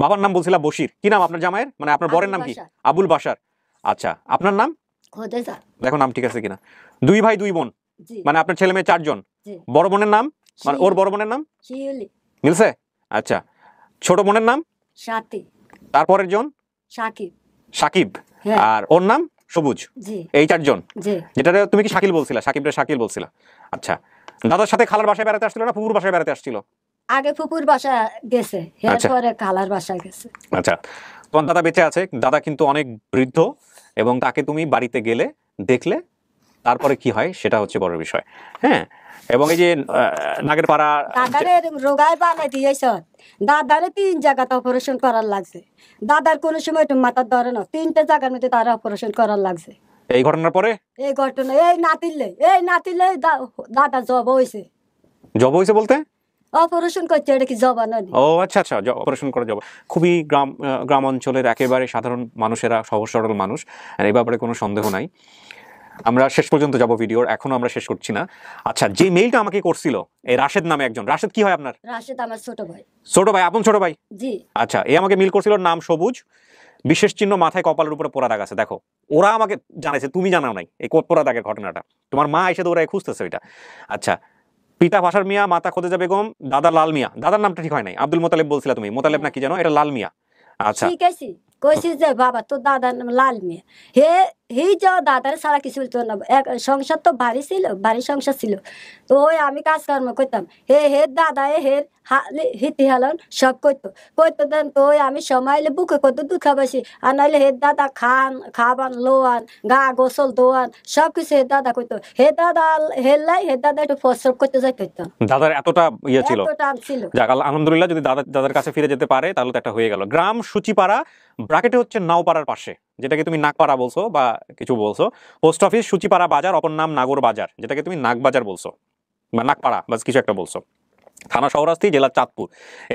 বাবার নাম বলছিলা বশির, কি নাম আপনার জামাইয়ের, মানে আপনার বরের নাম কি? আবুল বাশার। আচ্ছা, আপনার নাম? খোদেজা। দেখো নাম ঠিক আছে কিনা। 2 ভাই 2 বোন, মানে আপনার ছেলে মেয়ে 4 জন। বড় বোনের নাম, মানে ওর বড় বোনের নাম শিউলি। মিলছে? আচ্ছা, ছোট বোনের নাম? সাথী। তারপরের জন? সাকিব। আর ওর নাম সবুজ। এই 4 জন। যেটা তুমি কি শাকিল বলছিলা? সাকিবরে শাকিল বলছিলা। আচ্ছা, দাদার সাথে খালার বাসায় বেড়াতে আসছিল না ফুপুর বাসায় বেড়াতে আসছিল? আগে ফুপুর বাসা গেছে, এরপরে খালার বাসায় গেছে। আচ্ছা, তোমার দাদা বেঁচে আছে, দাদা কিন্তু অনেক বৃদ্ধ, এবং তাকে তুমি বাড়িতে গেলে দেখলে, তারপরে কি হয় সেটা হচ্ছে বড় বিষয়। হ্যাঁ, এবং এই যে নাগের পাড়া দাদারে রোগায় বানাই দিয়েছ, দাদারে 3 জায়গাতে অপারেশন করার লাগছে। দাদার কোনো সময় একটু মাথার ধরে না, 3টে জায়গার মধ্যে তারা অপারেশন করার লাগছে। এই ঘটনার পরে এই ঘটনা এই নাতিলে দাদা জব হয়েছে। জব হয়েছে বলতে? অপারেশন করছে, এটা কি জব না? ও আচ্ছা আচ্ছা, অপারেশন করে জব। খুবই গ্রাম অঞ্চলের একেবারে সাধারণ মানুষেরা, সহজ সরল মানুষ, আর এই ব্যাপারে কোনো সন্দেহ নাই। আমরা শেষ পর্যন্ত যাব ভিডিওর, এখনো আমরা শেষ করছি না। আচ্ছা, যে মেইলটা আমাকে করছিল এই রাশেদ নামে একজন, রাশেদ কি হয় আপনার? রাশেদ আমার ছোট ভাই। ছোট ভাই, আপন ছোট ভাই? জি। আচ্ছা, এই আমাকে মেইল করছিল, নাম সবুজ, বিশেষ চিহ্ন মাথায় কপালের উপরে পোড়া দাগ আছে। দেখো, ওরা আমাকে জানাইছে, তুমি জানাও নাই এই পোড়া দাগের ঘটনাটা, তোমার মা এসে ওরা খুঁজতেছে ওইটা। আচ্ছা, পিতা ভাষার মিয়া, মাতা খোদেজা বেগম, দাদা লাল মিয়া। দাদার নামটা ঠিক হয় নাই, আব্দুল মোতালেব বলছিলা তুমি, মোতালেব না কি জানো, এটা লাল মিয়া। আচ্ছা, ঠিক আছে, কইছি যে বাবা তো দাদার নাম লাল মিয়া। হে যে দাদার সারা কিছু বলতো না, সংসার তো ভারী সংসার ছিল। তো ওই আমি কাজকর্ম করতাম, হে দাদা হিতি হালন সব করতো দেন। তো ওই আমি সময় বুকে কত দুঃখা বাসি, আর নাহলে হে দাদা খাবান লোয়ান, গা গোসল দোয়ান, সব কিছু হে দাদা করতো। হে দাদা একটু প্রস্রাব করতে যাইতো। দাদার এতটা ইয়ে ছিল, ছিল। যাক আলহামদুলিল্লাহ, যদি দাদার কাছে ফিরে যেতে পারে তাহলে তো একটা হয়ে গেল। গ্রাম সুচিপাড়া, ব্র্যাকেটে হচ্ছে নাওপাড়ার পাশে, যেটাকে তুমি নাগপাড়া বলছো বা কিছু বলছো। পোস্ট অফিস সুচিপাড়া বাজার, অপর নাম নাগর বাজার, যেটাকে তুমি নাগবাজার বলছো বা নাগপাড়া বা কিছু একটা বলছো। থানা শহরাস্তি, জেলা চাঁদপুর।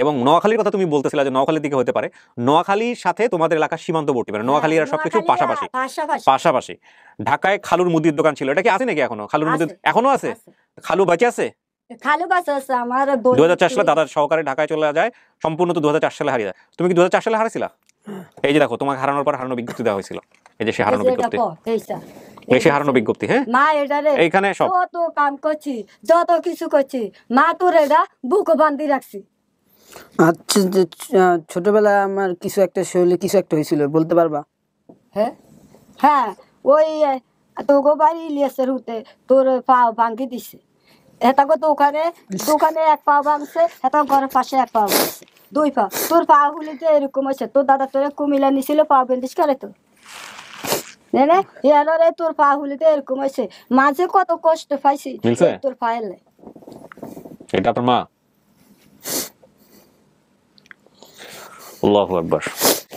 এবং নোয়াখালীর কথা তুমি বলতেছিলে যে নোয়াখালীর দিকে হতে পারে। নোয়াখালীর সাথে তোমাদের এলাকার সীমান্তবর্তী, মানে নোয়াখালী আর সবকিছু পাশাপাশি। ঢাকায় খালুর মুদির দোকান ছিল, এটা কি আছে নাকি এখনো? খালুর মুদির এখনো আছে? খালু বেঁচে আছে? খালু বাচ্চা আছে আমার। 2004 সালে দাদার সহকারে ঢাকায় চলে যায়, সম্পূর্ণ তো 2004 সালে হারিয়ে যায়। তুমি কি 2004 সালে হারাইছিলা? এই যে দেখো, তোমাকে হারানোর পর হারানো বিজ্ঞপ্তি দেওয়া হয়েছিল, এই যে সে হারানো বিজ্ঞপ্তি, এসে হারানো বিজ্ঞপ্তি। হ্যাঁ, মা এটারে এইখানে সব যত কাম করছি, যত কিছু করছি, মা তোর এটা বুকো বান্ধি রাখছি। আচ্ছা, ছোটবেলায় আমার কিছু একটা শৈলী কিছু একটা হয়েছিল, বলতে পারবা? হ্যাঁ, ওই তোগো বাড়ি ইলিয়াসের হুতে তোর পাও ভাঙ্গি দিছে। এটা দোকানে 1 পা ভাঙছে, এটা ঘরের পাশে 1 পা ভাঙছে, 2 পা। তোর পা গুলি যে এরকম হয়েছে, তোর দাদা তোরে কুমিল্লা নিছিল পা বেন্দিস করে তো। না ইয়ারে তোর পা হুলিতে এরকম হয়েছে মাঝে কত কষ্ট পাইছি মিলছে? তোর পায়েলে এটা আপনার মা? আল্লাহু আকবার।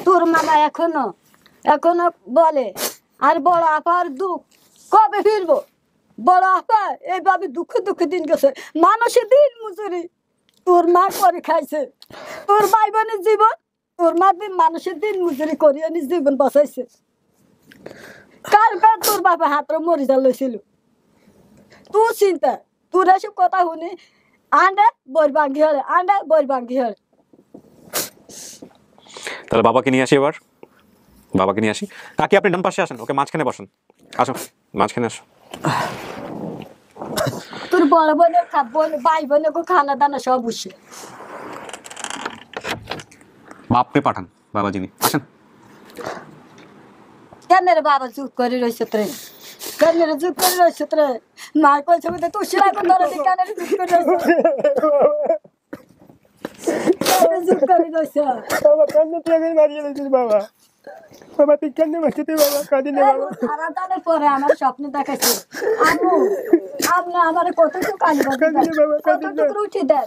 তোর মামা এখনো বলে আর বড় আপার দুঃখ কবে ফিরবো, বড় আপা এইভাবে দুঃখে দিন গেছে, মানুষের দিন মজুরি তোর মা করে খাইছে, তোর ভাই বোনের জীবন তোর মা দিন মানুষের দিন মজুরি করিয়ে নি জীবন বাঁচাইছে। কার তোর বাবা হাতরে মরি যা লইছিল, তুই চিন্তা তোর এসব কথা শুনি আন্ডা বই ভাঙ্গি হলে আন্ডা বই ভাঙ্গি হলে। তাহলে বাবাকে নিয়ে আসি এবার, বাবাকে নিয়ে আসি। কাকি আপনি ডান পাশে আসেন, ওকে মাঝখানে বসেন, আসো মাঝখানে আসো। তোর বড় বোনের ভাই বোনের খানা দানা সব বসে বাপকে পাঠান, বাবা যিনি আসেন। কেন রে বাবা চুপ করে রয়েছে তোরে, কেন রে চুপ করে রয়েছে তোরে, মার কইছে বলে তুই শিলা কোন ধরে কেন রে চুপ করে রয়েছে, চুপ করে রয়েছে বাবা কান্না থেকে মারিয়ে দিয়েছিস বাবা, বাবা তুই কেন মারছিস বাবা, কাঁদিনি বাবা। সারা দানের পরে আমার স্বপ্ন দেখাইছে আম্মু আপনি আমার কতটুকু কতটুকু রুটি দেন,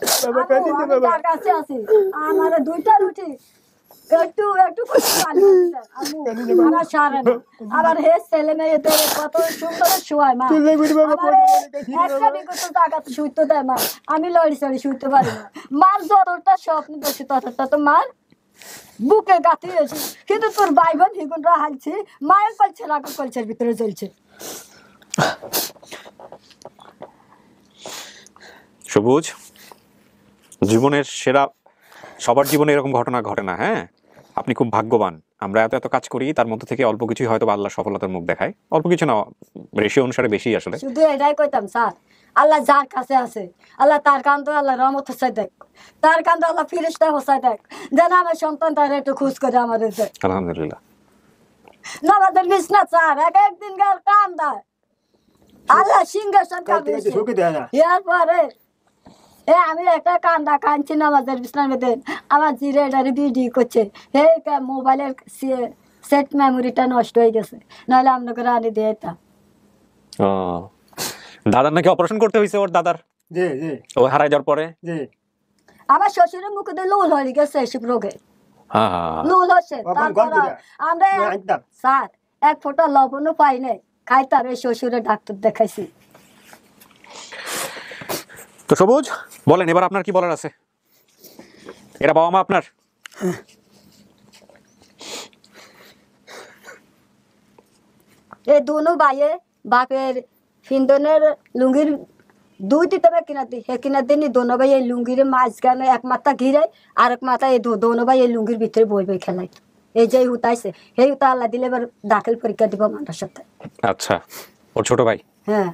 তার কাছে আছি আমার দুইটা রুটি একটু একটু আমার সারে না, আবার হে ছেলে মেয়েদের কত সুন্দর শোয়ায় মা, একটা বিগত জায়গাতে শুইতে দেয় মা, আমি লড়ি চড়ি শুইতে পারি না, মার যতটা স্বপ্ন দেখছি তত মার বুকে গাঁথি হয়েছে, কিন্তু তোর ভাই বোন হিগুনরা হালছে মায়ের কলছে রাগের কলছের ভিতরে চলছে। সবুজ, জীবনের সেরা, সবার জীবনে এরকম ঘটনা ঘটে না। হ্যাঁ, আপনি খুব ভাগ্যবান। আমরা এত কাজ করি, তার মধ্যে থেকে অল্প কিছুই হয়তো আল্লাহ সফলতার মুখ দেখায়, অল্প কিছু না, রেশিও অনুসারে বেশি আসলে। শুধু এটাই কইতাম স্যার, আল্লাহ যার কাছে আছে আল্লাহ তার কান্দ আল্লাহ রহমত হোসাই দেখ, তার কান্দ আল্লাহ ফিরিস্তা হোসাই দেখ, যেন আমার সন্তান তার একটু খুশ করে আমাদের দেয়। আলহামদুলিল্লাহ। নামাজের বিছনা স্যার একদিন গাল কাম দেয় আল্লাহ সিংহাসন কামিয়েছে, এরপরে আমি একটা কান্দা কাঁদছি নামাজের বিছনার মধ্যে, আমার জিরে এটারে ভিডিও করছে, হে মোবাইলের সেট মেমোরিটা নষ্ট হয়ে গেছে, নাহলে আপনাকে আনি দিয়ে দিতাম। ও, দাদার নাকি অপারেশন করতে হয়েছে, ওর দাদার জি জি ও হারাই যাওয়ার পরে। জি আমার শ্বশুরের মুখে দিয়ে লোল হয়ে গেছে এসব রোগে, হ্যাঁ হ্যাঁ, লোল হচ্ছে। তারপর আমরা স্যার এক ফোঁটা লবণও পাই নাই, খাইতাম এই শ্বশুরের ডাক্তার দেখাইছি। তো সবুজ বলেন এবার আপনার কি বলার আছে, এরা বাবা মা আপনার? এই দুনো ভাইয়ে বাপের ফিন্দনের লুঙ্গির দুই দিতে কিনা দি হে কিনা দিন দোনো ভাই এই লুঙ্গির মাঝখানে এক মাথা ঘিরে আর এক মাথা এই দোনো ভাই এই লুঙ্গির ভিতরে বই বই খেলাই, এই যে হুতাইছে এই হুতা আল্লাহ দিলে এবার দাখিল পরীক্ষা দিব মানুষের সাথে। আচ্ছা, ওর ছোট ভাই? হ্যাঁ,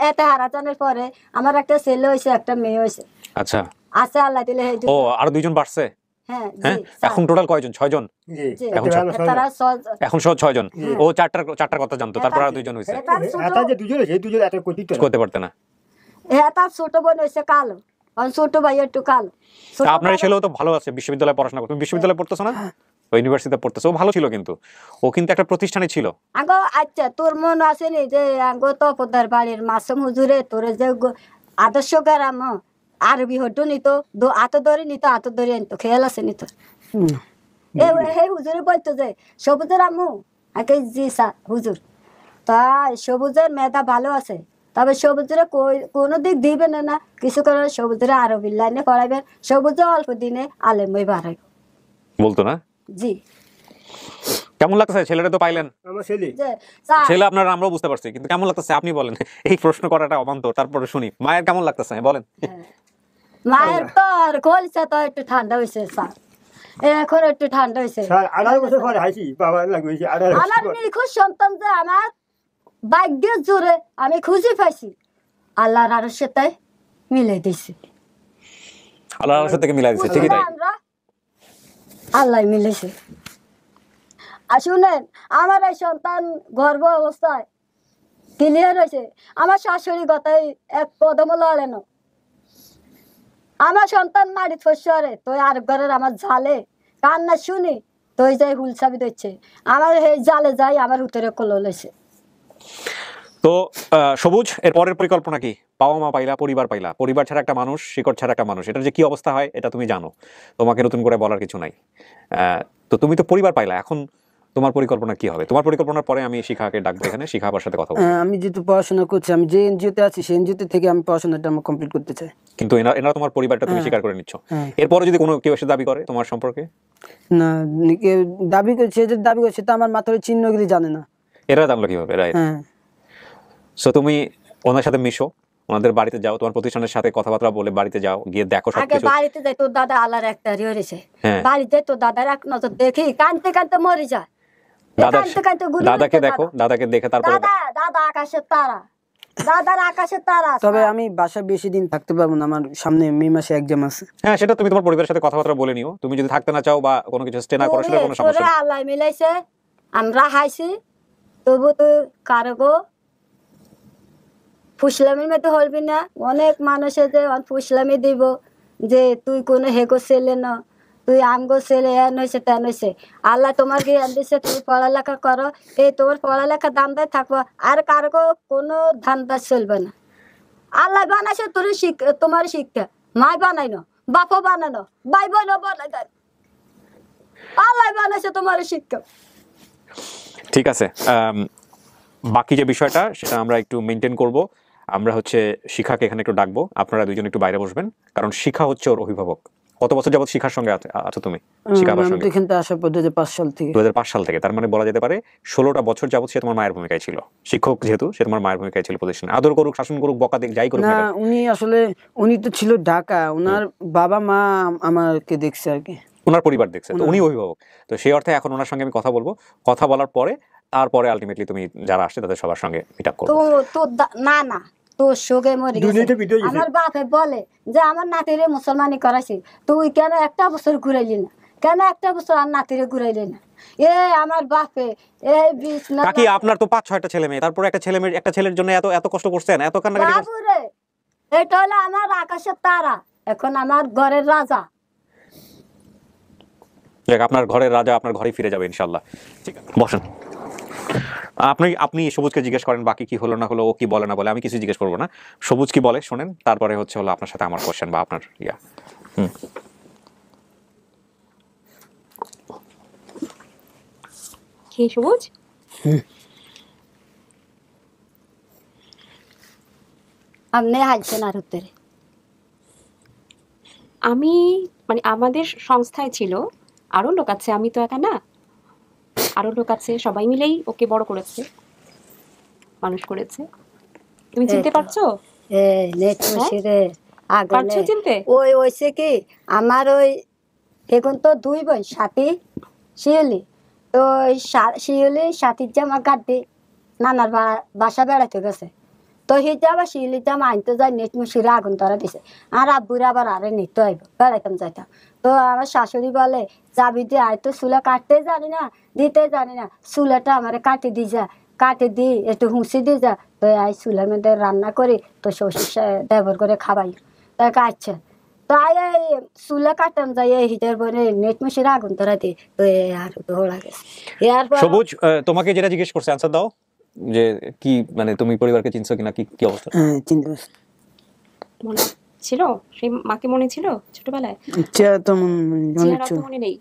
এতে হারাজানের পরে আমার একটা ছেলে হয়েছে একটা মেয়ে হয়েছে। আচ্ছা, আছে আল্লাহ দিলে। ও আর দুইজন বাড়ছে? হ্যাঁ, এখন টোটাল কয়জন? 6 জন? এখন 6 জন। ও চারটার কথা জানতো, তারপর আর দুইজন হয়েছে। করতে পারতে না। হ্যাঁ, তার ছোট বোন হয়েছে কালো, ছোট ভাই একটু কালো। আপনার ছেলেও তো ভালো আছে, বিশ্ববিদ্যালয়ে পড়াশোনা করতো। বিশ্ববিদ্যালয়ে পড়তেছো না? ইউনিভার্সিটিতে পড়তেছে, ও ভালো ছিল, কিন্তু ও কিন্তু একটা প্রতিষ্ঠানে ছিল। আগো আচ্ছা, তোর মন আসেনি যে আগো তপদার বাড়ির মাসুম হুজুরে তোর যে আদর্শ গ্রাম আরবি হটো নিত, আত ধরে নিত, আত ধরে আনতো, খেয়াল আছে নিত। এই হুজুরে বলতো যে সবুজের আম্মু আগে জি স্যার হুজুর, তা সবুজের মেধা ভালো আছে, তবে সবুজের কোনো দিক দিবেন না, কিছু করে সবুজের আরবি লাইনে পড়াবেন, সবুজে অল্প দিনে আলেমই বাড়াইব বলতো না? জি। কেমন লাগতেছে ছেলেটা তো পাইলেন? ছেলে আপনারা আমরাও বুঝতে পারছি, কিন্তু কেমন লাগতেছে আপনি বলেন। এই প্রশ্ন করাটা অবান্তর, তারপরে শুনি মায়ের কেমন লাগতেছে বলেন। মায়ের তো আর কলসা তো একটু ঠান্ডা হয়েছে স্যার, এখন একটু ঠান্ডা হয়েছে। আমার নিখোঁজ সন্তান যে আমার ভাগ্যের জোরে আমি খুঁজে পাইছি, আল্লাহর আরশের সাথে মিলাই দিয়েছি, আল্লাহর আরশের থেকে মিলাই দিয়েছে। ঠিকই তাই, আল্লাহ মিলেছে। আর শুনেন, আমার এই সন্তান গর্ভ অবস্থায় ক্লিয়ার হয়েছে, আমার শাশুড়ি কথাই এক কদম লড়ে না, আমার সন্তান মাটি ফসরে তো আর ঘরের আমার ঝালে কান্না শুনি তো ওই যে হুলসাবি দিচ্ছে আমার এই জালে যাই আমার উত্তরে কলো লইছে। তো সবুজ, এর পরের পরিকল্পনা কি? বাবা মা পাইলা, পরিবার পাইলা, পরিবার ছাড়া একটা মানুষ, শিকড় ছাড়া একটা মানুষ, এটার যে কি অবস্থা হয় এটা তুমি জানো, তোমাকে নতুন করে বলার কিছু নাই। তো তুমি তো পরিবার পাইলা, এখন তোমার পরিকল্পনা কি হবে? তোমার পরিকল্পনার পরে আমি শিখাকে ডাকবো এখানে, শিখা আবার সাথে কথা বলবো। আমি যেহেতু পড়াশোনা করছি, আমি যে এনজিওতে আছি সেই এনজিওতে থেকে আমি পড়াশোনাটা আমি কমপ্লিট করতে চাই। কিন্তু এনারা তোমার পরিবারটা তুমি স্বীকার করে নিচ্ছ, এরপরে যদি কোনো কেউ এসে দাবি করে তোমার সম্পর্কে? না, কেউ দাবি করছে, যে দাবি করছে তা আমার মাথার চিহ্নগুলি জানে না। এরা জানলো কিভাবে? রাইট। সো তুমি ওনার সাথে মিশো, ওনাদের বাড়িতে যাও, তোমার প্রতিষ্ঠানের সাথে কথাবার্তা বলে বাড়িতে যাও, গিয়ে দেখো আগে সবকিছু। বাড়িতে যাই তোর দাদা আল্লাহর একটা হয়েছে, বাড়িতে তোর দাদার এক নজর দেখি কানতে কানতে মরে যায়। দাদাকে দেখো, দাদাকে দেখে তারপরে দাদা আকাশের তারা, দাদার আকাশের তারা। তবে আমি বাসায় বেশি দিন থাকতে পারবো না, আমার সামনে মে মাসে এক্সাম আছে। হ্যাঁ, সেটা তুমি তোমার পরিবারের সাথে কথাবার্তা বলে নিও। তুমি যদি থাকতে না চাও বা কোনো কিছু স্টে না করো সেটা কোনো সমস্যা নেই। আল্লাহ মিলাইছে, আমরা হাইছি, তবু তুই কারগো ফুসলামির মধ্যে হলবি না। অনেক মানুষে যে ফুসলামি দিব যে তুই কোনো হেগো ছেলে না, তুই আমগো ছেলে, এন হয়েছে তেন হয়েছে। আল্লাহ তোমার জ্ঞান দিছে, তুমি পড়ালেখা করো, এই তোমার পড়ালেখা দামদায় থাকবো, আর কারগো কোনো ধান্দা চলবে না। আল্লাহ বানাইছে তোর তোমার শিক্ষা, মাই বানাই না, বাপও বানানো, ভাই বোন বানাই দেয়, আল্লাহ বানাইছে তোমার শিক্ষা। ঠিক আছে, বাকি যে বিষয়টা সেটা আমরা একটু মেনটেন করব। আমরা হচ্ছে শিখাকে এখানে একটু ডাকবো, আপনারা দুইজন একটু বাইরে বসবেন, কারণ শিখা হচ্ছে ওর অভিভাবক। কত বছর যাবত শিখার সঙ্গে আছো তুমি? শিখা আবার সঙ্গে এখানে আসার পর 2005 সাল থেকে। 2005 সাল থেকে, তার মানে বলা যেতে পারে 16টা বছর যাবত সে তোমার মায়ের ভূমিকায় ছিল। শিক্ষক যেহেতু, সে তোমার মায়ের ভূমিকায় ছিল প্রতিষ্ঠানে। আদর করুক, শাসন করুক, বকা দিক, যাই করুক না, উনি আসলে উনি তো ছিল ঢাকা, ওনার বাবা মা আমাকে দেখছে আর কি, ওনার পরিবার দেখছে, তো উনি অভিভাবক। তো সেই অর্থে এখন ওনার সঙ্গে আমি কথা বলবো, কথা বলার পরে তারপরে আলটিমেটলি তুমি যারা আসছে তাদের সবার সঙ্গে মিট আপ করবে। তো না না তোর সঙ্গে মরে গেছে। আমার বাপে বলে যে আমার নাতিরে মুসলমানি করাইছি, তুই কেন একটা বছর ঘুরাইলি না, কেন একটা বছর আর নাতিরে ঘুরাইলি না? এ আমার বাপে এই বিছনা কাকি, আপনার তো 5-6টা ছেলে মেয়ে, তারপর একটা ছেলের জন্য এত এত কষ্ট করছেন, এত কান্নাকাটি করছেন। বাবুরে, এটা হলো আমার আকাশের তারা, এখন আমার ঘরের রাজা। দেখ, আপনার ঘরের রাজা আপনার ঘরে ফিরে যাবে ইনশাআল্লাহ। ঠিক আছে, বসেন। আপনি সবুজকে জিজ্ঞেস করেন বাকি কি হলো না হলো, ও কি বলে না বলে, আমি কিছু জিজ্ঞেস করবো না। সবুজ কি বলে শোনেন, তারপরে হচ্ছে হলো আপনার সাথে আমার কোশ্চেন বা আপনার ইয়া। কি সবুজ? আপনি হাইছেন আর উত্তরে আমি মানে আমাদের সংস্থায় ছিল আরো লোক আছে, আমি তো একা না, আরো লোক আছে, সবাই মিলেই ওকে বড় করেছে, মানুষ করেছে। তুমি চিনতে পারছো? পারছো চিনতে? ওই ওইছে কি আমার ওই এখন তো 2 বোন, সাথী শিউলি, তো শিউলি সাথীর জামা গাড়ি নানার বাসা বেড়াতে গেছে, তো হিতে আবার শিউলি জামা আনতে যায়, নেট মুসিরে আগুন ধরা দিছে। আর আব্বুরে আবার আরে নিতে আইব, বেড়াইতাম যাইতাম। তো আমার শাশুড়ি বলে যাবি দিয়ে আয়, তো চুলা কাটতে জানি না, দিতে জানি না, চুলাটা আমার কাটি দি যা, কাটি দি একটু হুঁসি দি যা, তো আই চুলার মধ্যে রান্না করি, তো শ্বশুর দেবর করে খাবাই। তাই কাটছে, তো আয় চুলা কাটতাম যাই এই হিটার বনে নেট মুসিরে আগুন ধরা দিই, তো আর দৌড়া গেছে। এরপর সবুজ, তোমাকে যেটা জিজ্ঞেস করছে আনসার দাও, যে কি মানে তুমি পরিবারকে চিনছো কিনা, কি অবস্থা? চিনতে পারছি। মনে ছিল সেই মাকে, মনে ছিল ছোটবেলায়? চেহারা তো মনে নেই।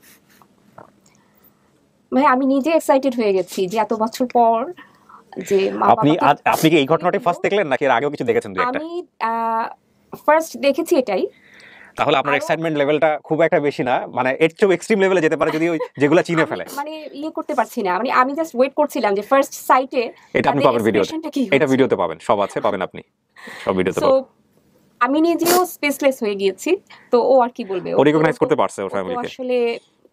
মানে আমি নিজে এক্সাইটেড হয়ে গেছি যে এত বছর পর যে আপনি কি এই ঘটনাটা ফার্স্ট দেখলেন নাকি এর আগেও কিছু দেখেছেন? আমি ফার্স্ট দেখেছি এটাই। তাহলে আপনার এক্সাইটমেন্ট লেভেলটা খুব একটা বেশি না, মানে এর চেয়ে এক্সট্রিম লেভেলে যেতে পারে যদি ওই যেগুলো চিনে ফেলে। মানে করতে পারছি না, মানে আমি জাস্ট ওয়েট করছিলাম যে ফার্স্ট সাইটে এটা আপনি পাবেন ভিডিওতে, এটা ভিডিওতে পাবেন, সব আছে, পাবেন আপনি সব ভিডিওতে পাবেন। আমি নিজেও স্পেসলেস হয়ে গিয়েছি, তো ও আর কি বলবে, ও রিকগনাইজ করতে পারছে ওর ফ্যামিলিকে, আসলে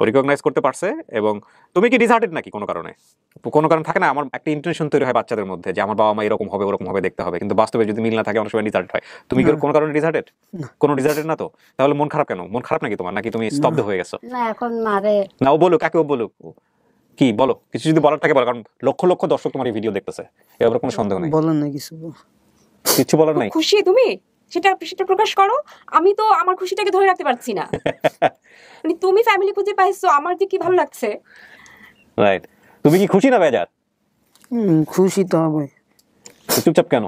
ও রিকগনাইজ করতে পারছে। এবং তুমি কি ডিসহার্টেড নাকি কোনো কারণে? কোনো কারণ থাকে না, আমার একটা ইন্টেনশন তৈরি হয় বাচ্চাদের মধ্যে যে আমার বাবা মা এরকম হবে ওরকম হবে দেখতে হবে, কিন্তু বাস্তবে যদি মিল না থাকে অনেক সময় ডিসহার্টেড হয়। তুমি কি কোনো কারণে ডিসহার্টেড? কোনো ডিসহার্টেড না তো? তাহলে মন খারাপ কেন? মন খারাপ নাকি তোমার, নাকি তুমি স্তব্ধ হয়ে গেছো? না এখন মারে না, ও বলুক, কাকে ও বলুক, কি বলো, কিছু যদি বলার থাকে বলো, কারণ লক্ষ লক্ষ দর্শক তোমার এই ভিডিও দেখতেছে, এর ব্যাপারে কোনো সন্দেহ নেই। বলেন না কিছু, কিছু বলার নাই? খুশি তুমি সেটা সেটা প্রকাশ করো। আমি তো আমার খুশিটাকে ধরে রাখতে পারছি না। মানে তুমি ফ্যামিলি খুঁজে পাইছো, আমার যে কি ভালো লাগছে। রাইট, তুমি কি খুশি না বেজার? খুশি তো হবে। চুপচাপ কেন?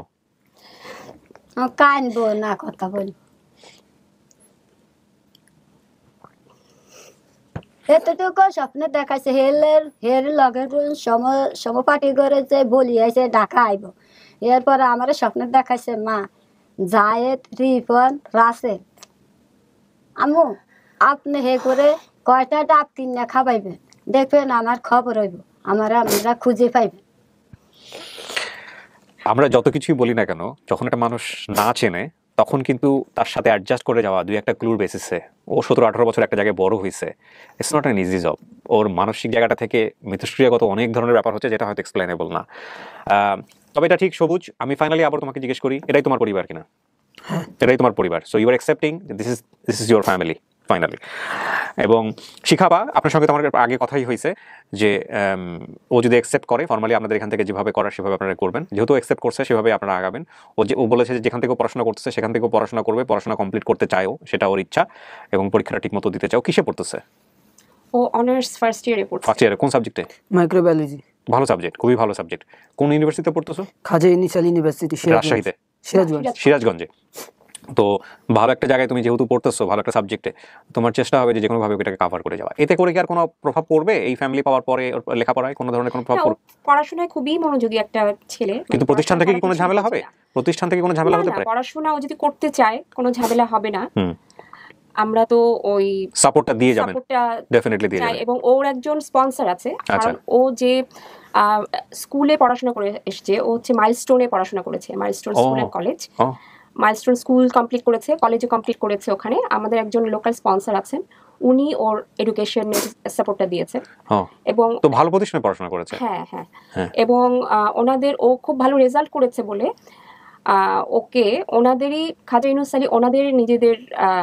কানবো না, কথা বলি। এতটুকু স্বপ্নে দেখাইছে হের লগের সমপাটি করে যে বলি আইছে ঢাকা আইব। এরপর আমার স্বপ্নে দেখাইছে মা জায়েদ, রিপন, রাসেল। আম্মু আপনি হে করে কয়টা ডাব কিনে খাবাইবেন, দেখবেন আমার খবর হইব, আমরা খুঁজে পাইবেন। আমরা যত কিছুই বলি না কেন, যখন একটা মানুষ না চেনে তখন কিন্তু তার সাথে অ্যাডজাস্ট করে যাওয়া দুই একটা ক্লুর বেসিসে, ও 17-18 বছর একটা জায়গায় বড় হয়েছে, it's not an easy job. ওর মানসিক জায়গাটা থেকে মিথস্ক্রিয়াগত অনেক ধরনের ব্যাপার হচ্ছে যেটা হয়তো এক্সপ্লেনেবল না। তবে এটা ঠিক সবুজ, আমি ফাইনালি আবার তোমাকে জিজ্ঞেস করি, এটাই তোমার পরিবার কিনা? এটাই তোমার পরিবার, so you are accepting this is your family finally. এবং শিখাবা, আপনার সঙ্গে তো আমার আগে কথাই হয়েছে যে ও যদি অ্যাকসেপ্ট করে ফর্মালি আপনাদের এখান থেকে যেভাবে করার সেভাবে আপনারা করবেন, যেহেতু অ্যাকসেপ্ট করছে সেভাবে আপনারা আগাবেন। ও বলেছে যে যেখান থেকে পড়াশোনা করতেছে সেখান থেকেও পড়াশোনা করবে, পড়াশোনা কমপ্লিট করতে চায়ও, সেটা ওর ইচ্ছা, এবং পরীক্ষাটা ঠিক মতো দিতে চাও। কিসে পড়তেছে ও? অনার্স ফার্স্ট ইয়ারে পড়ছে। ফার্স্ট ইয়ারে। কোন সাবজেক্টে? মাইক্রোবায়োলজি। ভালো সাবজেক্ট, খুবই ভালো সাবজেক্ট। কোন ইউনিভার্সিটিতে পড়তেছো? খাজা ইনিশিয়াল ইউনিভার্সিটি, রাজশাহীতে? সিরাজগঞ্জে। তো ভালো একটা জায়গায় তুমি যেহেতু পড়তেছো, ভালো একটা সাবজেক্টে, তোমার চেষ্টা হবে যে যেকোনো ভাবে এটাকে কভার করে যাওয়া। এতে করে কি আর কোনো প্রভাব পড়বে এই ফ্যামিলি পাওয়ার পরে লেখাপড়ায় কোনো ধরনের কোনো প্রভাব পড়বে? পড়াশোনায় খুবই মনোযোগী একটা ছেলে। কিন্তু প্রতিষ্ঠান থেকে কি কোনো ঝামেলা হবে? প্রতিষ্ঠান থেকে কোনো ঝামেলা হতে পারে? পড়াশোনা ও যদি করতে চায় কোনো ঝামেলা হবে না। আমরা তো ওই সাপোর্টটা দিয়ে যাবেন, ডেফিনেটলি দিয়ে যাবেন। এবং ওর একজন স্পন্সর আছে, কারণ ও যে স্কুলে পড়াশোনা করে এসেছে, ও হচ্ছে মাইলস্টোনে পড়াশোনা করেছে, Milestone school and college. Milestone school complete করেছে, কলেজে কমপ্লিট করেছে। ওখানে আমাদের একজন লোকাল স্পন্সর আছেন, উনি ওর এডুকেশনের সাপোর্টটা দিয়েছেন। এবং তো ভালো পজিশনে পড়াশোনা করেছে। হ্যাঁ হ্যাঁ। এবং ওনাদের ও খুব ভালো রেজাল্ট করেছে বলে ওকে ওনাদেরই খাজা ইউনুস আলী ওনাদের নিজেদের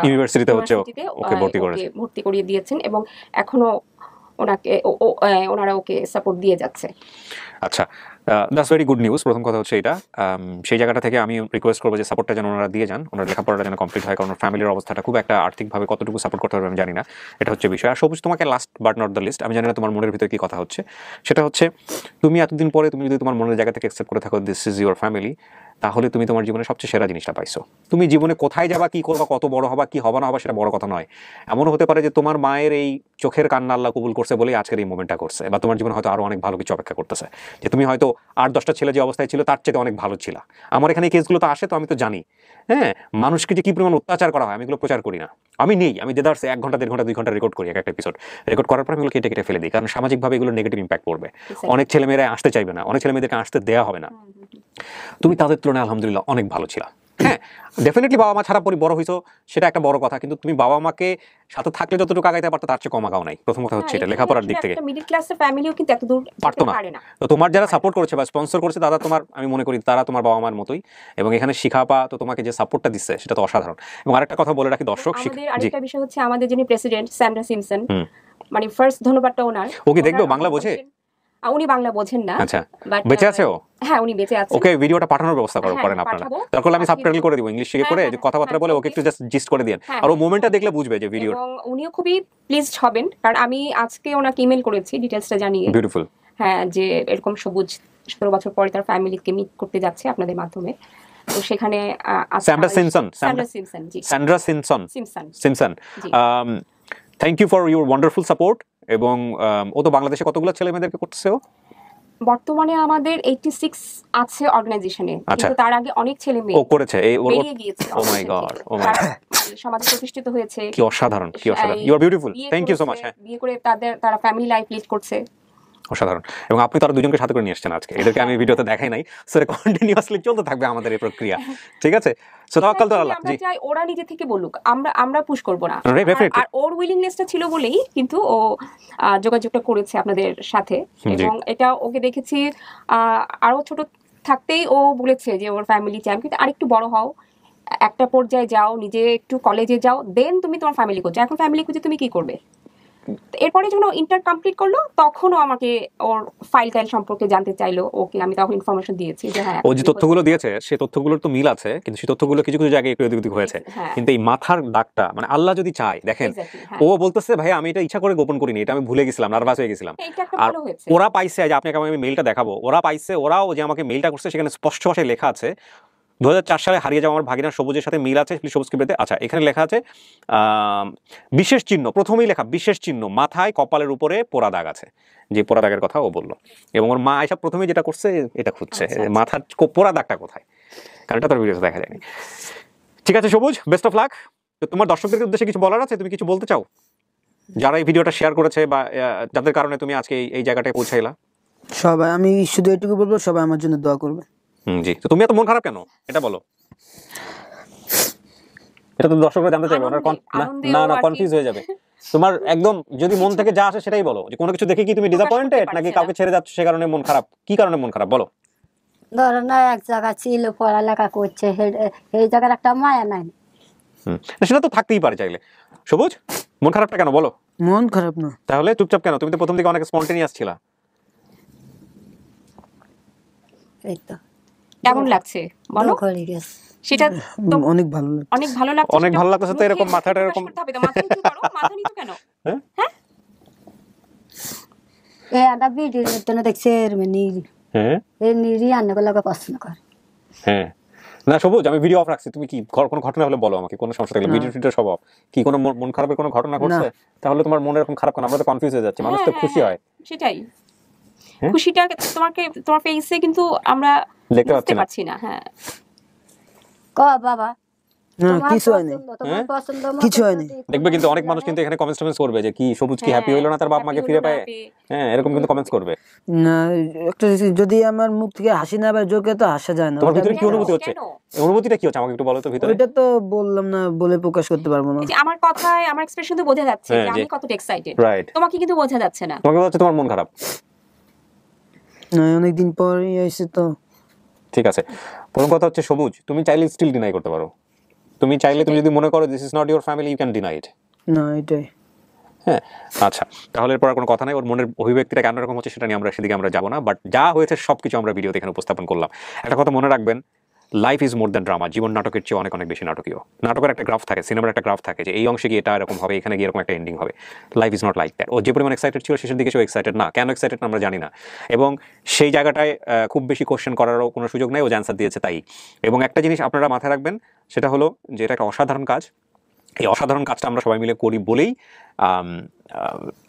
ইউনিভার্সিটিতে হচ্ছে ওকে ভর্তি করিয়ে দিয়েছেন, এবং এখনো ওনারা ওকে সাপোর্ট দিয়ে যাচ্ছে। আচ্ছা, দ্যাটস ভেরি গুড নিউজ। প্রথম কথা হচ্ছে এটা, সেই জায়গাটা থেকে আমি রিকোয়েস্ট করবো যে সাপোর্টটা যেন ওনারা দিয়ে যান, ওনার লেখাপড়াটা যেন কমপ্লিট হয়, কারণ ফ্যামিলির অবস্থাটা খুব একটা আর্থিকভাবে কতটুকু সাপোর্ট করতে পারবে আমি জানি না, এটা হচ্ছে বিষয়। আর সবুজ, তোমাকে last but not the least, আমি জানি না তোমার মনের ভিতরে কি কথা হচ্ছে, সেটা হচ্ছে তুমি এতদিন পরে তুমি যদি তোমার মনের জায়গা থেকে অ্যাকসেপ্ট করে থাকো দিস ইজ ইউর ফ্যামিলি, তাহলে তুমি তোমার জীবনে সবচেয়ে সেরা জিনিসটা পাইছো। তুমি জীবনে কোথায় যাবা, কি করবা, কত বড় হবা, কি হবা না হবা, সেটা বড় কথা নয়। এমনও হতে পারে যে তোমার মায়ের এই চোখের কান্না আল্লাহ কবুল করছে বলেই আজকের এই মোমেন্টটা করছে, বা তোমার জীবনে হয়তো আরো অনেক ভালো কিছু অপেক্ষা করতেছে, যে তুমি হয়তো 8-10টা ছেলে যে অবস্থায় ছিল তার চেয়ে অনেক ভালো ছিল। আমার এখানে এই কেসগুলো তো আসে, তো আমি তো জানি হ্যাঁ মানুষকে যে কি পরিমাণ অত্যাচার করা হয়, আমি এগুলো প্রচার করি না। আমি নেই, আমি দেদারসে 1 ঘন্টা 1.5 ঘন্টা 2 ঘন্টা রেকর্ড করি, একটা এপিসোড রেকর্ড করার পর আমি এগুলো কেটে কেটে ফেলে দিই, কারণ সামাজিকভাবে এগুলো নেগেটিভ ইম্প্যাক্ট পড়বে। অনেক ছেলেমেয়েরা আসতে চাইবে না, অনেক ছেলেমেয়েদেরকে আসতে দেওয়া হবে না। তুমি তাদের তুলনায় আলহামদুলিল্লাহ অনেক ভালো ছিল। হ্যাঁ, ডেফিনেটলি বাবা মা ছাড়া বড় হইছো, সেটা একটা বড় কথা, কিন্তু তুমি বাবা মাকে সাথে থাকলে যতটুকু আগাইতে পারতো তার চেয়ে কম আগাও নাই। প্রথম কথা হচ্ছে এটা, লেখাপড়ার দিক থেকে মিডল ক্লাসের ফ্যামিলিও কিন্তু এত দূর পারতো না। তো তোমার যারা সাপোর্ট করেছে বা স্পন্সর করেছে দাদা, তোমার আমি মনে করি তারা তোমার বাবা মার মতোই, এবং এখানে শিখাপা তো তোমাকে যে সাপোর্টটা দিচ্ছে সেটা তো অসাধারণ। এবং আরেকটা কথা বলে রাখি দর্শক, আরেকটা বিষয় হচ্ছে আমাদের যিনি প্রেসিডেন্ট স্যান্ড্রা সিমসন, মানে ফার্স্ট ধন্যবাদটা ওনার। ওকে দেখবে বাংলা বোঝে? উনি বাংলা বোঝেন না। আচ্ছা, বেঁচে আছে ও? হ্যাঁ, উনি বেঁচে আছেন। ওকে ভিডিওটা পাঠানোর ব্যবস্থা করেন আপনারা, তারপর আমি সাবটাইটেল করে দিব, ইংলিশ শিখে করে কথাবার্তা বলে ওকে একটু জাস্ট জিস্ট করে দেন, আর ও মোমেন্টটা দেখলে বুঝবে যে ভিডিও। এবং উনিও খুবই প্লিজড হবেন, কারণ আমি আজকে ওনাকে ইমেল করেছি ডিটেইলসটা জানিয়ে। বিউটিফুল। হ্যাঁ, যে এরকম সবুজ 17 বছর পরে তার ফ্যামিলিকে মিট করতে যাচ্ছে আপনাদের মাধ্যমে। তো সেখানে Sandra Simpson, thank you for your wonderful support. এবং ও তো বাংলাদেশে কতগুলো ছেলে মেয়েদেরকে করতেছে ও? বর্তমানে আমাদের 86 আছে অর্গানাইজেশনে, কিন্তু তার আগে অনেক ছেলে মেয়ে ও করেছে, এই বেরিয়ে গিয়েছে। ও মাই গড, ও মাই গড, সমাজে প্রতিষ্ঠিত হয়েছে। কি অসাধারণ, কি অসাধারণ। You are beautiful, thank you so much. হ্যাঁ, বিয়ে করে তারা ফ্যামিলি লাইফ লিড করছে, অসাধারণ। এবং আপনি তারা দুজনকে সাথে করে নিয়ে এসেছেন আজকে, এদেরকে আমি ভিডিওতে দেখাই নাই, সো কন্টিনিউয়াসলি চলতে থাকবে আমাদের এই প্রক্রিয়া, ঠিক আছে? সো তাওয়াক্কাল তো আল্লাহ। জি, চাই ওরা নিজে থেকে বলুক, আমরা পুশ করব না। আর ওর উইলিংনেসটা ছিল বলেই কিন্তু ও যোগাযোগটা করেছে আপনাদের সাথে, এবং এটা ওকে দেখেছি আরো ছোট থাকতেই ও বলেছে যে ওর ফ্যামিলি চাই, কিন্তু আরেকটু বড় হও, একটা পর্যায়ে যাও, নিজে একটু কলেজে যাও, দেন তুমি তোমার ফ্যামিলি খুঁজো। এখন ফ্যামিলি খুঁজে তুমি কি করবে? এরপরে যখন ইন্টার কমপ্লিট করলো তখনও আমাকে ওর ফাইল টাইল সম্পর্কে জানতে চাইলো, ওকে আমি তখন ইনফরমেশন দিয়েছি যে হ্যাঁ ও যে তথ্যগুলো দিয়েছে সেই তথ্যগুলোর তো মিল আছে, কিন্তু সেই তথ্যগুলো কিছু কিছু জায়গায় একটু এদিক ওদিক হয়েছে। হ্যাঁ। কিন্তু এই মাথার দাগটা মানে আল্লাহ যদি চায়, দেখেন Exactly, হ্যাঁ। ও বলতেছে ভাই আমি এটা ইচ্ছা করে গোপন করিনি, এটা আমি ভুলে গেছিলাম, নার্ভাস হয়ে গেছিলাম। এটা একটা আর ভালো হয়েছে। ওরা পাইছে, যে আপনাকে আমি মেইলটা দেখাবো, ওরা পাইছে, ওরাও যে আমাকে মেইলটা করছে সেখানে স্পষ্ট ভাষায় লেখা আছে 2004 সালে হারিয়ে যাওয়া আমার ভাগিনা সবুজের সাথে মিল আছে সবুজ কিবরিতে। আচ্ছা, এখানে লেখা আছে বিশেষ চিহ্ন, প্রথমেই লেখা বিশেষ চিহ্ন, মাথায় কপালের উপরে পোড়া দাগ আছে, যে পোড়া দাগের কথা ও বললো। এবং ওর মা এসব প্রথমেই যেটা করছে এটা খুঁজছে মাথার পোড়া দাগটা কোথায়, কারণ এটা তোর ভিডিওতে দেখা যায়নি। ঠিক আছে সবুজ, বেস্ট অফ লাক। তোমার দর্শকদের উদ্দেশ্যে কিছু বলার আছে, তুমি কিছু বলতে চাও যারা এই ভিডিওটা শেয়ার করেছে বা যাদের কারণে তুমি আজকে এই জায়গাটায় পৌঁছাইলা? সবাই, আমি শুধু এটুকু বলবো, সবাই আমার জন্য দোয়া করবে। জি, তো তুমি এত মন খারাপ কেন এটা বলো, এটা তো দর্শকরা জানতে চাইবে। না কনফিউজ হয়ে যাবে। তোমার একদম যদি মন থেকে যা আসে সেটাই বলো, যে কোনো কিছু দেখে কি তুমি ডিসঅ্যাপয়েন্টেড নাকি কাউকে ছেড়ে যাচ্ছ সে কারণে মন খারাপ, কি কারণে মন খারাপ বলো। ধরো না এক জায়গা ছিল, পড়ালেখা করছে, এই জায়গার একটা মায়া নাই। সেটা তো থাকতেই পারে চাইলে। সবুজ, মন খারাপটা কেন বলো। মন খারাপ না, তাহলে চুপচাপ কেন? তুমি তো প্রথম দিকে অনেক স্পন্টেনিয়াস ছিলা। এই তো কেমন লাগছে বলো। ঘরে গেছে সেটা তো অনেক ভালো লাগে, অনেক ভালো লাগছে। অনেক ভালো লাগতেছে তো এরকম মাথাটা এরকম মাথা নিচু করো, মাথা নিচু কেন? হ্যাঁ একটা ভিডিও দেখছে নিরি, হ্যাঁ এই নিরি আন্নাগুলোকে পছন্দ করে। হ্যাঁ না সবুজ, আমি ভিডিও অফ রাখছি, তুমি কি কোনো ঘটনা হলে বলো আমাকে, কোনো সমস্যা থাকলে। ভিডিও টিডিও সব অফ। কি কোনো মন খারাপের কোনো ঘটনা ঘটছে? তাহলে তোমার মন এরকম খারাপ কেন? আমরা তো কনফিউজ হয়ে যাচ্ছি, মানুষ তো খুশি হয়। সেটাই, খুশিটা তোমার ফেসে কিন্তু আমরা দেখতে পাচ্ছি না। হ্যাঁ ক বাবা কিছু হয়নি, কিছু হয়নি। দেখবে কিন্তু অনেক মানুষ কিন্তু এখানে কমেন্টস করবে যে কি সবুজ কি হ্যাপি হইলো না তার বাপ মাকে ফিরে পায়। হ্যাঁ, এরকম কিন্তু কমেন্টস করবে। না একটা যদি আমার মুখ থেকে হাসি না বের জোকে তো হাসা যায় না। তোমার ভিতরে কি অনুভূতি হচ্ছে? অনুভূতিটা কি হচ্ছে আমাকে একটু বলো তো ভিতরে। ওইটা তো বললাম না, বলে প্রকাশ করতে পারবো না। আমার কথায় আমার এক্সপ্রেশন তো বোঝা যাচ্ছে যে আমি কতটা এক্সাইটেড। রাইট, তোমাকে কিন্তু বোঝা যাচ্ছে না। তোমাকে বলছে তোমার মন খারাপ। না, অনেক দিন পর এসে তো। ঠিক আছে, প্রথম কথা হচ্ছে সবুজ, তুমি চাইলে স্টিল ডিনাই করতে পারো। তুমি চাইলে, তুমি যদি মনে করো this is not your family, you can deny it. না এটাই। হ্যাঁ আচ্ছা, তাহলে এরপর আর কোনো কথা নাই। ওর মনের অভিব্যক্তিটা কেন রকম হচ্ছে সেটা নিয়ে আমরা সেদিকে আমরা যাবো না, বাট যা হয়েছে সবকিছু আমরা ভিডিওতে এখানে উপস্থাপন করলাম। একটা কথা মনে রাখবেন, life is more than drama. জীবন নাটকের চেয়ে অনেক অনেক বেশি নাটকীয়। নাটকের একটা গ্রাফ থাকে, সিনেমার একটা গ্রাফ থাকে, যে এই অংশে গিয়ে এটা এরকম হবে, এখানে গিয়ে এরকম একটা এন্ডিং হবে। Life is not like that. ও যে পরিমাণ এক্সাইটেড ছিল শেষের দিকে সেও এক্সাইটেড না। কেন এক্সাইটেড আমরা জানি না, এবং সেই জায়গাটায় খুব বেশি কোশ্চেন করারও কোনো সুযোগ নেই, ও যে অ্যান্সার দিয়েছে তাই। এবং একটা জিনিস আপনারা মাথায় রাখবেন, সেটা হলো যে এটা একটা অসাধারণ কাজ। এই অসাধারণ কাজটা আমরা সবাই মিলে করি বলেই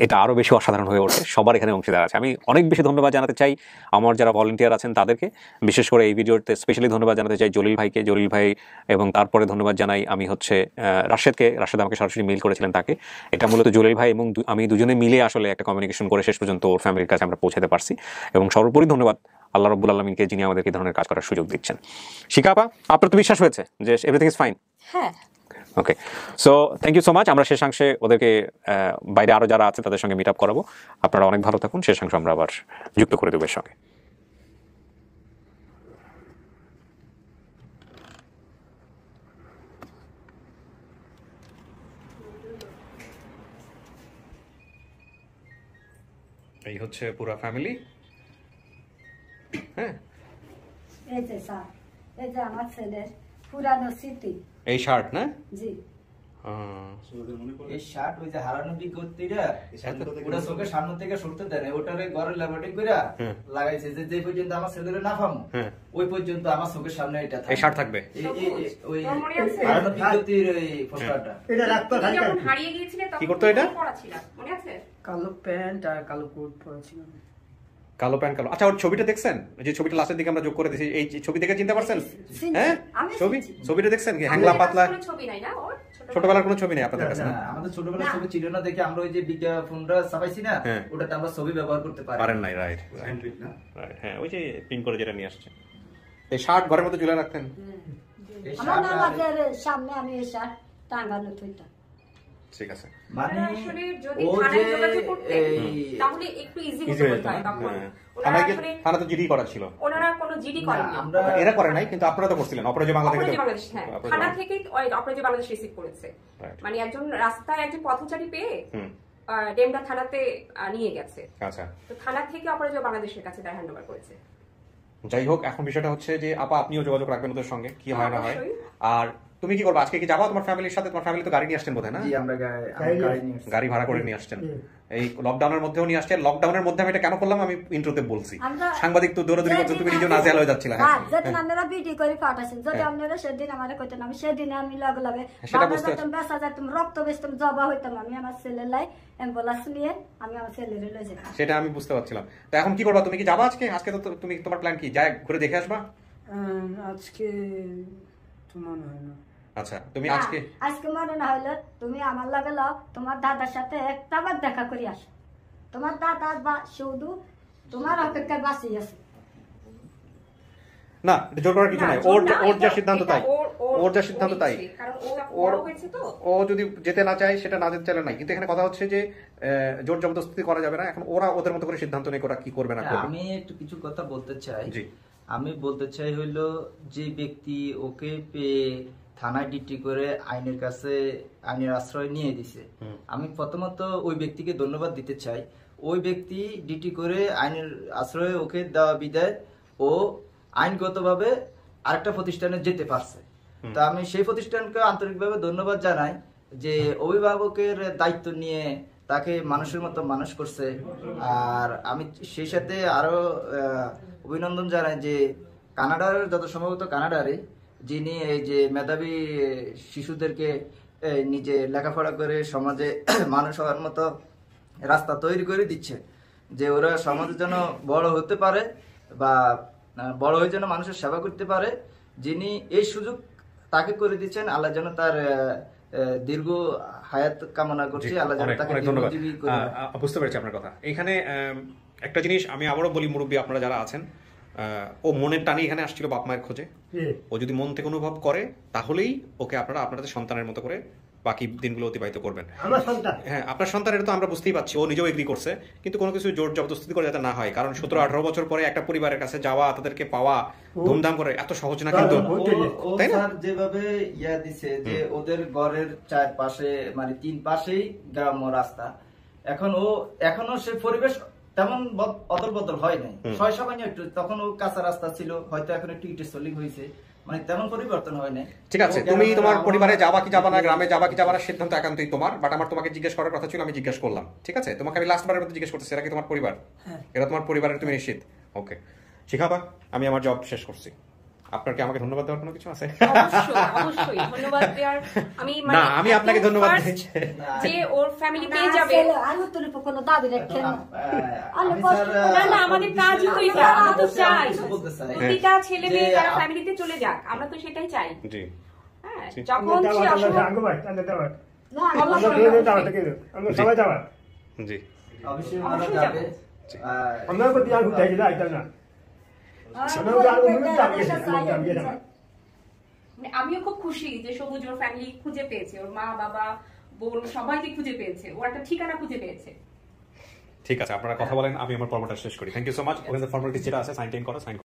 এটা আরও বেশি অসাধারণ হয়ে ওঠে। সবার এখানে অংশীদার আছে। আমি অনেক বেশি ধন্যবাদ জানাতে চাই আমার যারা ভলেন্টিয়ার আছেন তাদেরকে, বিশেষ করে এই ভিডিওতে স্পেশালি ধন্যবাদ জানাতে চাই জলিল ভাইকে, জলিল ভাই, এবং তারপরে ধন্যবাদ জানাই আমি হচ্ছে রাশেদকে। রাশেদ আমাকে সরাসরি মেইল করেছিলেন তাকে। এটা মূলত জলিল ভাই এবং আমি দুজনে মিলে আসলে একটা কমিউনিকেশন করে শেষ পর্যন্ত ওর ফ্যামিলির কাছে আমরা পৌঁছাতে পারছি। এবং সর্বোপরি ধন্যবাদ আল্লাহ রাব্বুল আলামিনকে, যিনি আমাদেরকে এই ধরনের কাজ করার সুযোগ দিচ্ছেন। শিখাপা, আপনার তো বিশ্বাস হয়েছে যে এভরিথিং ইজ ফাইন? হ্যাঁ। Okay, so thank you so much. আমরা শেষাংশে ওদেরকে বাইরে আরও যারা আছে তাদের সঙ্গে মিট আপ করাবো। আপনারা অনেক ভালো থাকুন। শেষাংশ আমরা আবার যুক্ত করে দেবো এর সঙ্গে। এই হচ্ছে পুরো ফ্যামিলি। হ্যাঁ, এই যে স্যার, এই যে আমার ছেলের পুরানো স্মৃতি। এই শার্ট না? জি। এই শার্ট ওই যে হারানো বিজ্ঞপ্তিটা ওটা চোখের সামনে থেকে সরতে দেয় না, ওটারে ঘরে ল্যাবরেটরি করে লাগাইছে যে পর্যন্ত আমার ছেলেরে না পাবো ওই পর্যন্ত আমার চোখের সামনে এটা এই শার্ট থাকবে। ওই হারানো বিজ্ঞপ্তির ওই পোস্টারটা এটা রাখতো যখন হারিয়ে গিয়েছিলে তখন কি করতো এটা? পড়া ছিল মনে আছে? কালো প্যান্ট আর কালো কোট পরেছিল। কালো প্যান্ট কালো। আচ্ছা, ওর ছবিটা দেখছেন? যে ছবিটা লাস্টের দিকে আমরা যোগ করে দিয়েছি, এই ছবি দেখে চিনতে পারছেন? হ্যাঁ, ছবিটা দেখছেন কি? হ্যাংলা পাতলা ছবি নাই না ওর? ছোটবেলার কোনো ছবি নেই আপনাদের কাছে? না, আমাদের ছোটবেলার ছবি ছিল না দেখে আমরা ওই যে বিজ্ঞাপনটা ছাপাইছি না, ওটাতে আমরা ছবি ব্যবহার করতে পারেন নাই। রাইট, হ্যাঁ, ওই যে প্রিন্ট করে যেটা নিয়ে আসছে। এই শার্ট ঘরের মধ্যে ঝুলে রাখতেন? আমার নামাজের সামনে আমি এই শার্ট টাঙানো থইতাম। ঠিক আছে, মানে আসলে যদি থানায় যোগাযোগ করতে তাহলে একটু ইজি হতো হয় তখন। থানা তো জিডি করা ছিল, ওনারা কোনো জিডি করেনি। এরা করে নাই, কিন্তু আপনারা তো করছিলেন। অপরাজয় বাংলা থেকে থানা থেকে অপরাজয় বাংলাদেশ রিসিভ করেছে। মানে একজন রাস্তায় একজন পথচারী পেয়ে ডেমরা থানাতে নিয়ে গেছে। আচ্ছা, তো থানা থেকে অপরাজয় বাংলাদেশের কাছে তার হ্যান্ড ওভার করেছে। যাই হোক, এখন বিষয়টা হচ্ছে যে আপা আপনিও যোগাযোগ রাখবেন ওদের সঙ্গে, কি হয় না হয়। অবশ্যই। আর তুমি কি করবে আজকে, কি যাবা তোমার ফ্যামিলির সাথে? তোমার ফ্যামিলি তো গাড়ি নিয়ে আসছেন বোধহয়, না? জি, আমরা গাড়ি নিয়ে এসেছি। গাড়ি ভাড়া করে নিয়ে আসছেন, এই লকডাউনের মধ্যেও নিয়ে আসছেন। লকডাউনের মধ্যে আমি এটা কেন করলাম আমি ইন্ট্রোতে বলছি, আমরা- সাংবাদিক তো দৌড়াদৌড়ি করছো, তুমি নিজেও নাজেহাল হয়ে যাচ্ছিলে। হ্যাঁ, যেদিন আপনারা বিডি করে পাঠাইছেন, যদি আপনারা সেদিন আমারে কইতেন, আমি সেদিন আমি লগে লগে সেটা বুঝতে যেতাম, বেসা যেতাম, রক্ত বেচতাম, জবা হইতাম। আমি আমার ছেলের লাই অ্যাম্বুলেন্স নিয়ে আমি আমার ছেলের লয়ে যেতাম। সেটা আমি বুঝতে পারছিলাম। তো এখন কি করবা, তুমি কি যাবা আজকে? আজকে তো তুমি, তোমার প্ল্যান কি, যাই ঘুরে দেখে আসবা? আজকে তো মনে হয় না। আচ্ছা, তুমি না, আজকে আজকে মনে না হইলে তুমি আমার লগে লও, তোমার দাদার সাথে একটাবার দেখা করি আসো। তোমার দাদা বা শুধু তোমার অপেক্ষায় বাঁচি আছে। না, এটা জোর করার কিছু না, নাই, জোর না, ওর যা এটা- সিদ্ধান্ত এটা তাই, ওর যা সিদ্ধান্ত তাই। ইচ্ছে, কারণ ও ওর বড় হয়েছে তো। ও যদি যেতে না চায় সেটা না যেতে চাইলে নাই, কিন্তু এখানে কথা হচ্ছে যে জোর জবরদস্তি করা যাবে না। এখন ওরা ওদের মতো করে সিদ্ধান্ত নেই ওরা কি করবে না করবে। আমি একটু কিছু কথা বলতে চাই। জি। আমি বলতে চাই হইলো, যে ব্যক্তি ওকে পেয়ে থানায় ডিটি করে আইনের কাছে আইনের আশ্রয় নিয়ে দিছে, আমি প্রথমত ওই ব্যক্তিকে ধন্যবাদ দিতে চাই। ওই ব্যক্তি ডিটি করে আইনের আশ্রয়ে ওকে দেওয়া বিদায় ও আইনগতভাবে আরেকটা প্রতিষ্ঠানে যেতে পারছে। তা আমি সেই প্রতিষ্ঠানকে আন্তরিকভাবে ধন্যবাদ জানাই যে অভিভাবকের দায়িত্ব নিয়ে তাকে মানুষের মতো মানুষ করছে। আর আমি সেই সাথে আরো অভিনন্দন জানাই যে কানাডার, যত সম্ভবত কানাডারে, যিনি এই যে মেধাবী শিশুদেরকে নিজে লেখাপড়া করে সমাজে মানুষ হওয়ার মতো রাস্তা তৈরি করে দিচ্ছে, যে ওরা সমাজের জন্য বড় হতে পারে বা বড় হয়ে যেন মানুষের সেবা করতে পারে। যিনি এই সুযোগ তাকে করে দিচ্ছেন, আল্লাহ যেন তার দীর্ঘ হায়াত কামনা করছি, আল্লাহ যেন অনেক তাকে অনেক ধন্যবাদ। দীর্ঘজীবী করে দেয়। বুঝতে পেরেছি আপনার কথা। এখানে একটা জিনিস আমি আবারও বলি, মুরব্বী আপনারা যারা আছেন, ও মনের টানে এখানে আসছিল বাপ মায়ের খোঁজে। ও যদি মন থেকে অনুভব করে তাহলেই ওকে আপনারা আপনাদের সন্তানের মতো করে বাকি দিনগুলো অতিবাহিত করবেন। আমার সন্তান। হ্যাঁ, আপনার সন্তান, এটা তো আমরা বুঝতেই পারছি, ও নিজেও এগ্রি করছে, কিন্তু কোনো কিছু জোর জবরদস্তি করে যাতে না হয়। কারণ 17-18 বছর পরে একটা পরিবারের কাছে যাওয়া, তাদেরকে পাওয়া ধুমধাম করে এত সহজ না কিন্তু, ও তাই না? স্যার যেভাবে ইয়া দিছে যে ওদের ঘরের চারপাশে মানে 3 পাশেই গ্রাম্য রাস্তা, এখনো সে পরিবেশ তেমন অদল বদল হয় নাই। শৈশবে একটু তখন ও কাঁচা রাস্তা ছিল, হয়তো এখন একটু ইটের সলিং হয়েছে, মানে তেমন পরিবর্তন হয় নাই। ঠিক আছে, তুমি তোমার পরিবারে যাবা কি যাবা না, গ্রামে যাবা কি যাবা না, সিদ্ধান্ত একান্তই তোমার। বাট আমার তোমাকে জিজ্ঞেস করার কথা ছিল, আমি জিজ্ঞেস করলাম। ঠিক আছে, তোমাকে আমি লাস্ট বারের মতো জিজ্ঞেস করতেছি, এরা কি তোমার পরিবার? এরা তোমার পরিবারের, তুমি নিশ্চিত? ওকে, শিখাবা, আমি আমার জব শেষ করছি। আপনার কি আমাকে ধন্যবাদ দেওয়ার কোনো কিছু আছে? অবশ্যই অবশ্যই ধন্যবাদ দেওয়ার। আমি না, আমি আপনাকে ধন্যবাদ first দিচ্ছি। যে ওর ফ্যামিলি পেয়ে আমার যাবে। ছেলে, আমি তোর উপর কোনো দাবি রাখেন না। আমি স্যার না না, আমাদের কাজই তো এটা, আমরা তো চাই কিছু বলতে চাই। প্রতিটা ছেলে মেয়ে যে তারা ফ্যামিলিতে চলে যাক, আমরা তো সেটাই চাই। জি, হ্যাঁ, জি। যখন সে অসুখ না, আমরা সবাই যাওয়া। জি, অবশ্যই মারা অবশ্যই যাবে। আমরা প্রতি আর ঘুরতে গেলে আইতাম না। মানে আমিও খুব খুশি যে সবুজ ওর ফ্যামিলি খুঁজে পেয়েছে, ওর মা বাবা বোন সবাইকে খুঁজে পেয়েছে, ওর একটা ঠিকানা খুঁজে পেয়েছে। ঠিক আছে, আপনারা কথা বলেন, আমি আমার পর্বটা শেষ করি। Thank you so much. ওখানে ফর্মালিটি যেটা আছে সাইন টাইন করো, সাইন